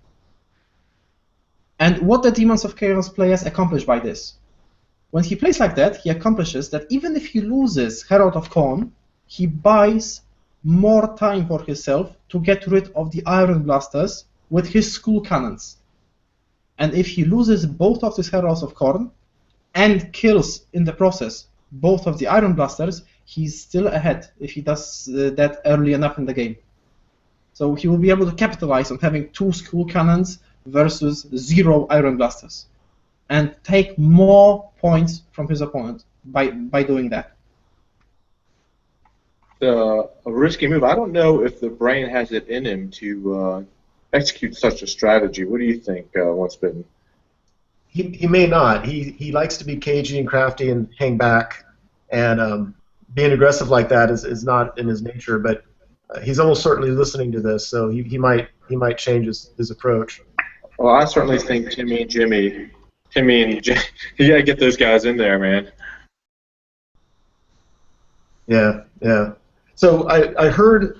And what the Demons of Chaos players accomplish by this? When he plays like that, he accomplishes that even if he loses Herald of Khorne, he buys more time for himself to get rid of the Iron Blasters with his skull cannons. And if he loses both of his Heralds of Khorne and kills in the process both of the Iron Blasters, he's still ahead if he does that early enough in the game. So he will be able to capitalize on having 2 skull cannons versus 0 Iron Blasters and take more points from his opponent by doing that. A risky move. I don't know if the brain has it in him to execute such a strategy. What do you think, Once Bitten? He may not. He likes to be cagey and crafty and hang back, and being aggressive like that is not in his nature. But he's almost certainly listening to this, so he might change his approach. Well, I certainly think Timmy and Jimmy, you gotta get those guys in there, man. Yeah, yeah. So I heard,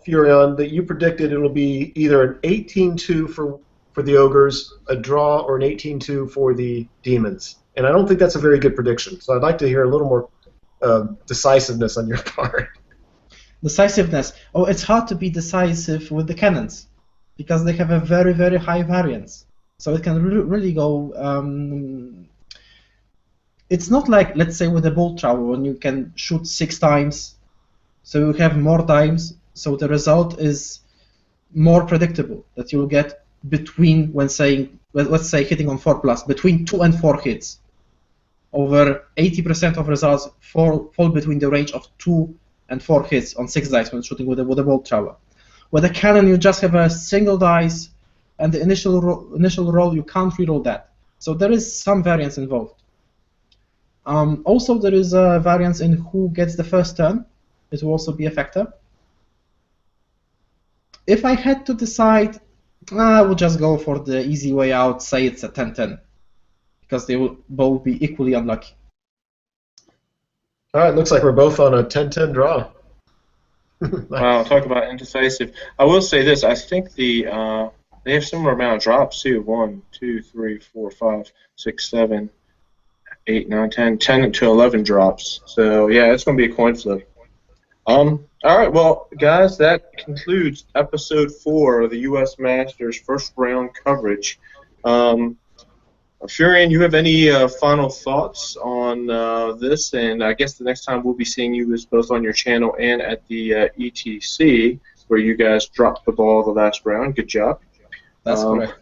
Furion, that you predicted it'll be either an 18-2 for the ogres, a draw, or an 18-2 for the demons. And I don't think that's a very good prediction. So I'd like to hear a little more decisiveness on your part. Decisiveness. Oh, it's hard to be decisive with the cannons because they have a very, very high variance. So it can really go. It's not like, let's say, with a bolt thrower when you can shoot 6 times, so you have more times. So the result is more predictable. That you'll get between, let's say hitting on 4+, between 2 and 4 hits. Over 80% of results fall between the range of 2 and 4 hits on 6 dice when shooting with a bolt thrower. With a cannon, you just have a single dice, and the initial roll you can't reroll that. So there is some variance involved. Also, there is a variance in who gets the first turn. It will also be a factor. If I had to decide, I would just go for the easy way out, say it's a 10-10, because they will both be equally unlucky. All right, looks like we're both on a 10-10 draw. Wow, talk about indecisive. I will say this: I think they have similar amount of drops too. 1, 2, 3, 4, 5, 6, 7, 8, 9, 10, 10 to 11 drops. So yeah, it's going to be a coin flip. All right, well, guys, that concludes episode 4 of the U.S. Masters first round coverage. Furion, you have any final thoughts on this? And I guess the next time we'll be seeing you is both on your channel and at the ETC, where you guys dropped the ball the last round. Good job. That's correct.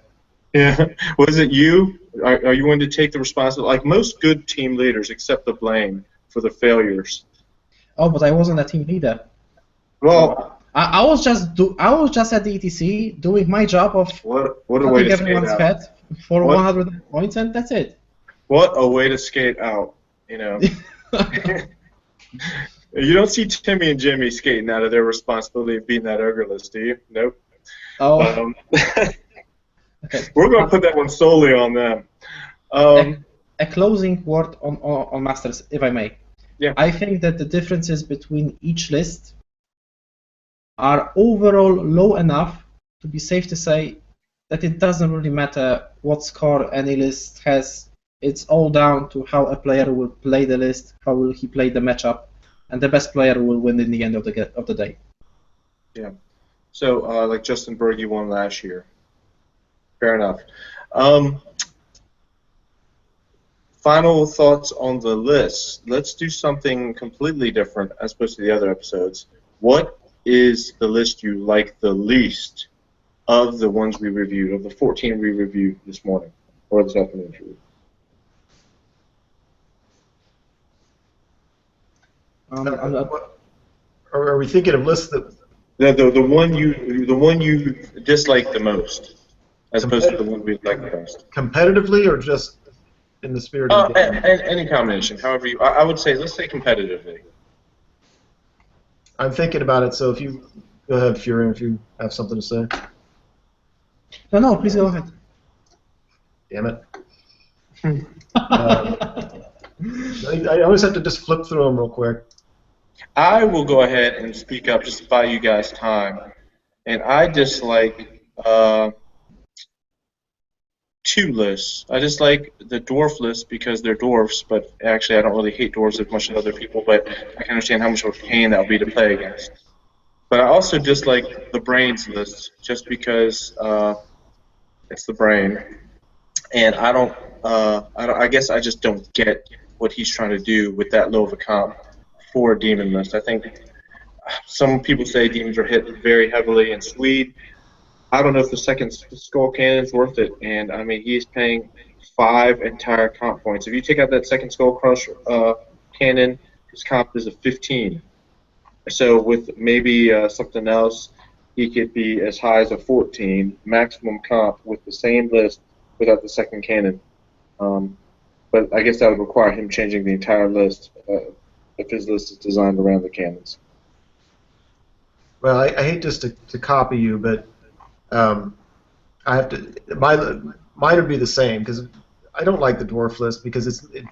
Yeah. Was it you? Are you going to take the responsibility? Like most good team leaders accept the blame for the failures. Oh, but I wasn't a team leader. Well, I was just at the ETC doing my job of what a way cutting to skate everyone's out. head for What? 100 points, and that's it. What a way to skate out, you know. You don't see Timmy and Jimmy skating out of their responsibility of being that ogre-less, do you? Nope. Oh, okay. We're going to put that one solely on them. A closing word on Masters, if I may. Yeah. I think that the differences between each list are overall low enough to be safe to say that it doesn't really matter what score any list has. It's all down to how a player will play the list, how will he play the matchup, and the best player will win in the end of the day. Yeah. So, like Justin Berge won last year. Fair enough. Final thoughts on the list. Let's do something completely different as opposed to the other episodes. What is the list you like the least of the ones we reviewed, of the 14 we reviewed this morning or this afternoon? Are we thinking of lists that The one you dislike the most, as opposed to the one we like the best. competitively or just in the spirit of the game? Any combination, however you. I would say let's say competitively. I'm thinking about it, so if you go ahead, Furion, if you have something to say. No, please go ahead. Damn it. I always have to just flip through them real quick. I will go ahead and speak up just to buy you guys time, and I dislike two lists. I dislike the dwarf list because they're dwarfs, but actually I don't really hate dwarves as much as other people, but I can understand how much of a pain that would be to play against. But I also dislike the brains list just because it's the brain, and I guess I just don't get what he's trying to do with that low of a comp for a demon list. I think some people say demons are hit very heavily in Swede. I don't know if the second skull cannon is worth it, and I mean he's paying 5 entire comp points. If you take out that second skull crush cannon, his comp is a 15. So with maybe something else, he could be as high as a 14 maximum comp with the same list without the second cannon. But I guess that would require him changing the entire list if his list is designed around the cannons. Well, I hate just to copy you, but I have to. Mine would be the same because I don't like the dwarf list because it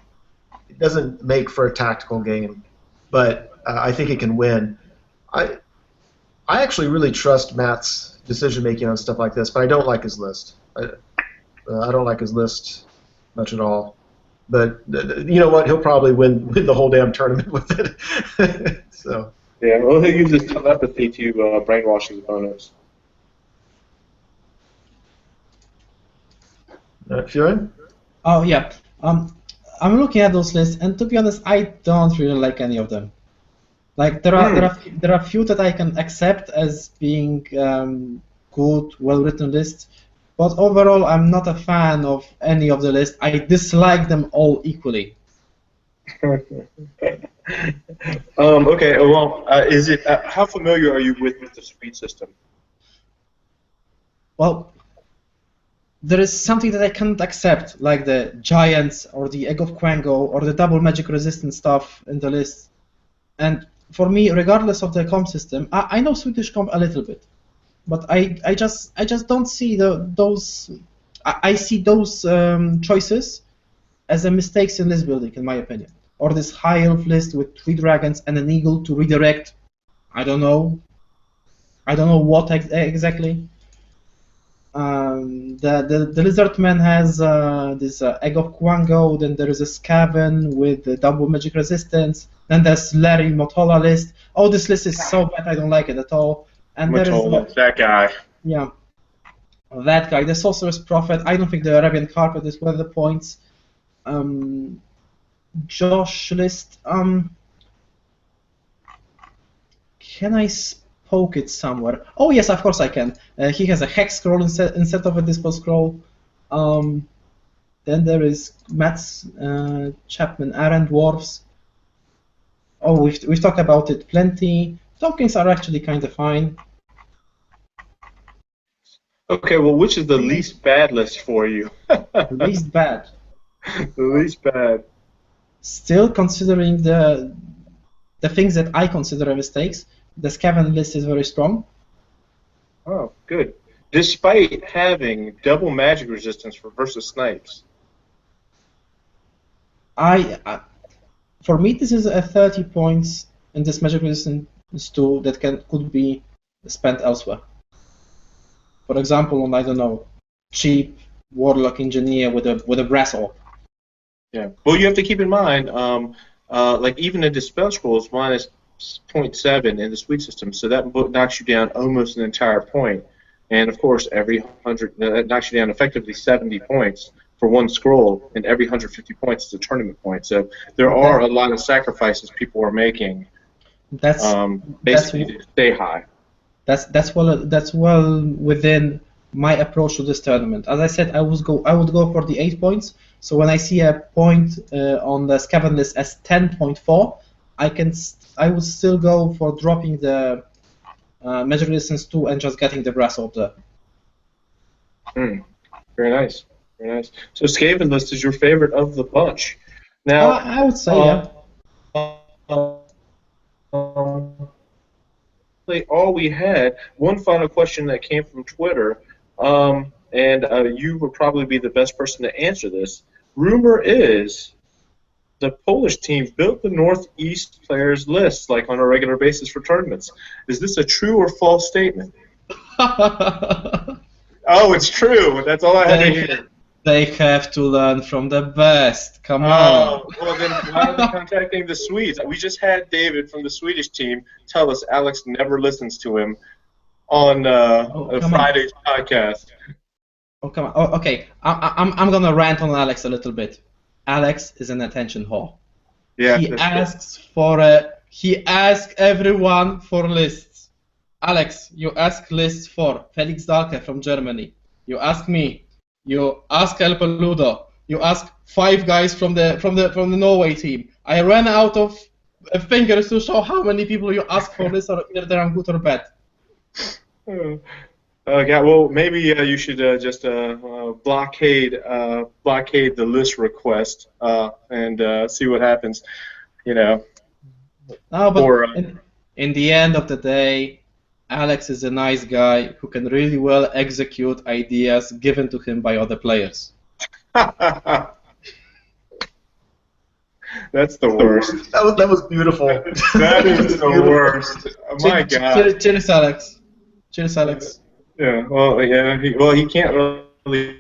doesn't make for a tactical game, but I think it can win. I actually really trust Matt's decision making on stuff like this, but I don't like his list. I don't like his list much at all. But you know what? He'll probably win the whole damn tournament with it. So. Yeah, well, he'll use his telepathy to brainwash his opponents. Furion? Oh yeah. I'm looking at those lists, and to be honest, I don't really like any of them. Like there are few that I can accept as being good, well-written lists, but overall, I'm not a fan of any of the lists. I dislike them all equally. Okay, well, is it? How familiar are you with the Swede system? Well, there is something that I can't accept, like the Giants or the Egg of Quango or the double magic resistance stuff in the list. And for me, regardless of the comp system, I know Swedish comp a little bit, but I just don't see those. I see those choices as a mistakes in list building, in my opinion. Or this high elf list with 3 dragons and an eagle to redirect. I don't know what exactly. The Lizardman has this Egg of Quango, then there is a Skaven with the double magic resistance, then there's Larry Motola list. Oh, this list is so bad, I don't like it at all. And Matola, that guy. Yeah, that guy, the Sorcerer's Prophet. I don't think the Arabian Carpet is worth the points. Josh list. Can I poke it somewhere? Oh yes, of course I can. He has a hex scroll instead of a dispel scroll. Then there is Matt's Chapman Aaron dwarves. Oh, we've talked about it plenty. Tokens are actually kind of fine. Okay, well, which is the least bad list for you? Least bad. The least bad. Still, considering the things that I consider mistakes, the Skaven list is very strong. Oh, good. Despite having double magic resistance for versus snipes. For me, this is a 30 points in this magic resistance tool that could be spent elsewhere. For example, on, I don't know, cheap warlock engineer with a brass orb. Yeah. Well, you have to keep in mind, like even the dispel scroll is minus 0.7 in the Swede system, so that knocks you down almost an entire point. And of course, every 100 that knocks you down effectively 70 points for one scroll, and every 150 points is a tournament point. So there are a lot of sacrifices people are making. Basically to stay high. That's well within my approach to this tournament. As I said, I would go for the 8 points. So when I see a point on the Skaven list as 10.4, I would still go for dropping the magic resistance 2 and just getting the brass orb there. Very nice. Very nice. So Skaven list is your favorite of the bunch. Now I would say yeah. All we had, one final question that came from Twitter, and you would probably be the best person to answer this. Rumor is the Polish team built the Northeast players list like on a regular basis for tournaments. Is this a true or false statement? Oh, it's true. That's all I had to hear. They have to learn from the best. Come on. Well, then why are they contacting the Swedes? We just had David from the Swedish team tell us Alex never listens to him on Friday's podcast. Oh, come on. Oh, okay. I'm gonna rant on Alex a little bit. Alex is an attention whore. Yeah. He asks everyone for lists. Alex, you ask lists for Felix Dahlke from Germany. You ask me. You ask El Peludo. You ask 5 guys from the Norway team. I ran out of fingers to show how many people you ask for this, or either they're good or bad. Okay, well, maybe you should just blockade the list request and see what happens. You know. No, but in the end of the day, Alex is a nice guy who can really well execute ideas given to him by other players. That's the worst. That was beautiful. That is the worst. My God. Cheers, Alex. Cheers, Alex. Yeah. Well, yeah. He can't really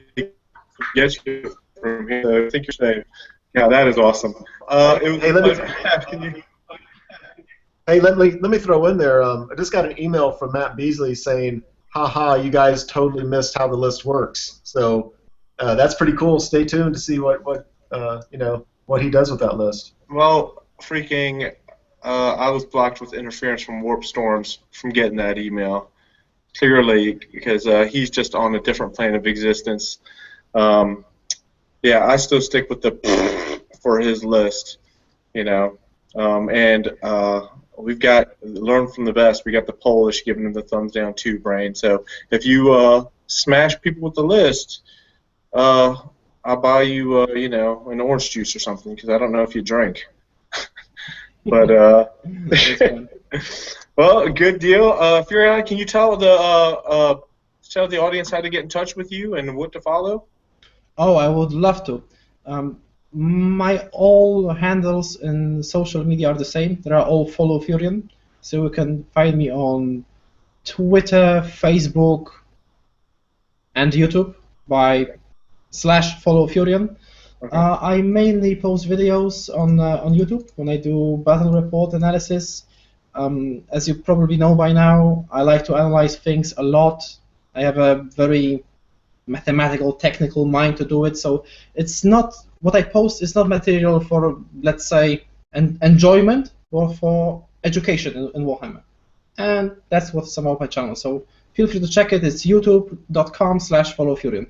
get you from here. So I think you're safe. Yeah, that is awesome. Hey, let me throw in there. I just got an email from Matt Beasley saying, "Haha, you guys totally missed how the list works." So that's pretty cool. Stay tuned to see what he does with that list. Well, freaking, I was blocked with interference from Warp Storms from getting that email. Clearly, because he's just on a different plane of existence. Yeah, I still stick with the for his list, you know, and. We've got learn from the best. We got the Polish giving them the thumbs down too, Brain. So if you smash people with the list, I'll buy you, an orange juice or something because I don't know if you drink. But That's fun. well, good deal. Furion, can you tell the audience how to get in touch with you and what to follow? Oh, I would love to. My all handles in social media are the same. They are all follow Furion. So you can find me on Twitter, Facebook, and YouTube by /follow Furion. Okay. I mainly post videos on YouTube when I do battle report analysis. As you probably know by now, I like to analyze things a lot. I have a very mathematical, technical mind to do it. So it's not what I post is not material for, let's say, enjoyment or for education in Warhammer. And that's what's about my channel. So feel free to check it. It's youtube.com/follow Furion.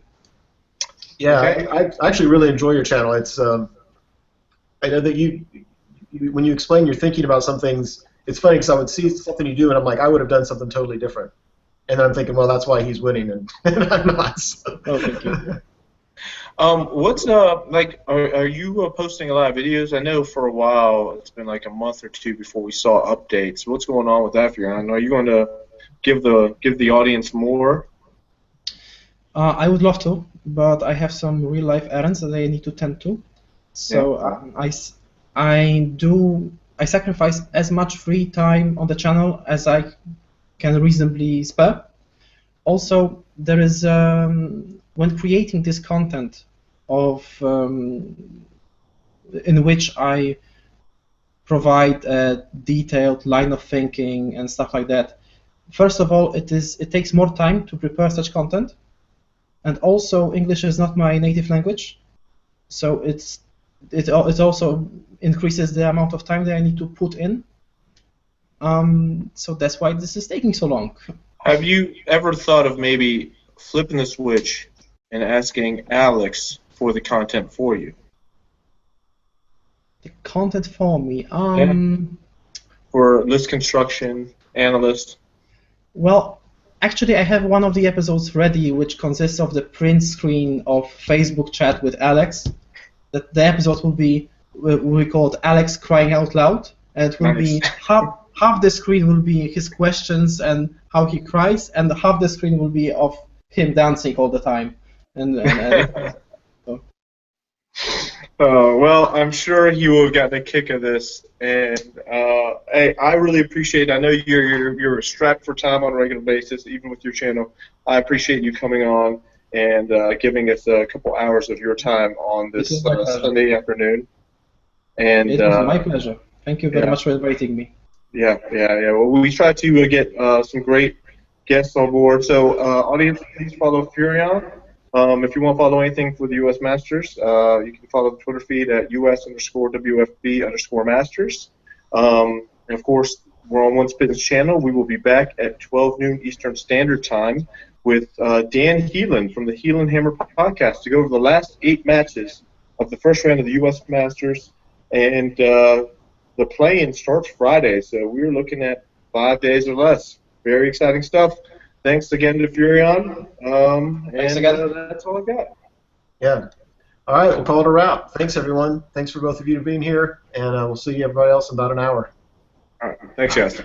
Yeah, Okay. I actually really enjoy your channel. It's I know that you when you explain you're thinking about some things, it's funny because I would see something you do and I'm like, I would have done something totally different. And then I'm thinking, well, that's why he's winning, and I'm not. So. Oh, thank you. What's like? Are you posting a lot of videos? I know for a while it's been like a month or two before we saw updates. What's going on with that, Furion? Are you going to give the audience more? I would love to, but I have some real life errands that I need to tend to. So I sacrifice as much free time on the channel as I can reasonably spare. Also, there is when creating this content in which I provide a detailed line of thinking and stuff like that. First of all, it takes more time to prepare such content, and also English is not my native language, so it also increases the amount of time that I need to put in. So that's why this is taking so long. Have you ever thought of maybe flipping the switch and asking Alex for the content for you? The content for me. For list construction, analyst. Well, actually, I have one of the episodes ready, which consists of the print screen of Facebook chat with Alex. That the episode will be called Alex Crying Out Loud, and it will be half the screen will be his questions and how he cries, and half the screen will be of him dancing all the time. Well, I'm sure he will have gotten a kick of this, and I really appreciate. I know you're strapped for time on a regular basis, even with your channel. I appreciate you coming on and giving us a couple hours of your time on this Sunday afternoon. And it was my pleasure. Thank you very much for inviting me. Yeah. Well, we try to get some great guests on board. So, audience, please follow Furion. If you want to follow anything for the U.S. Masters, you can follow the Twitter feed at US_WFB_Masters. And of course, we're on One Spitting's channel. We will be back at 12 noon Eastern Standard Time with Dan Heelan from the Heelan Hammer podcast to go over the last 8 matches of the first round of the U.S. Masters. And the play-in starts Friday, so we're looking at 5 days or less. Very exciting stuff. Thanks again to Furion. Thanks again. That's all I got. Yeah. All right, we'll call it a wrap. Thanks, everyone. Thanks for both of you being here, and we'll see everybody else in about an hour. All right. Thanks, guys.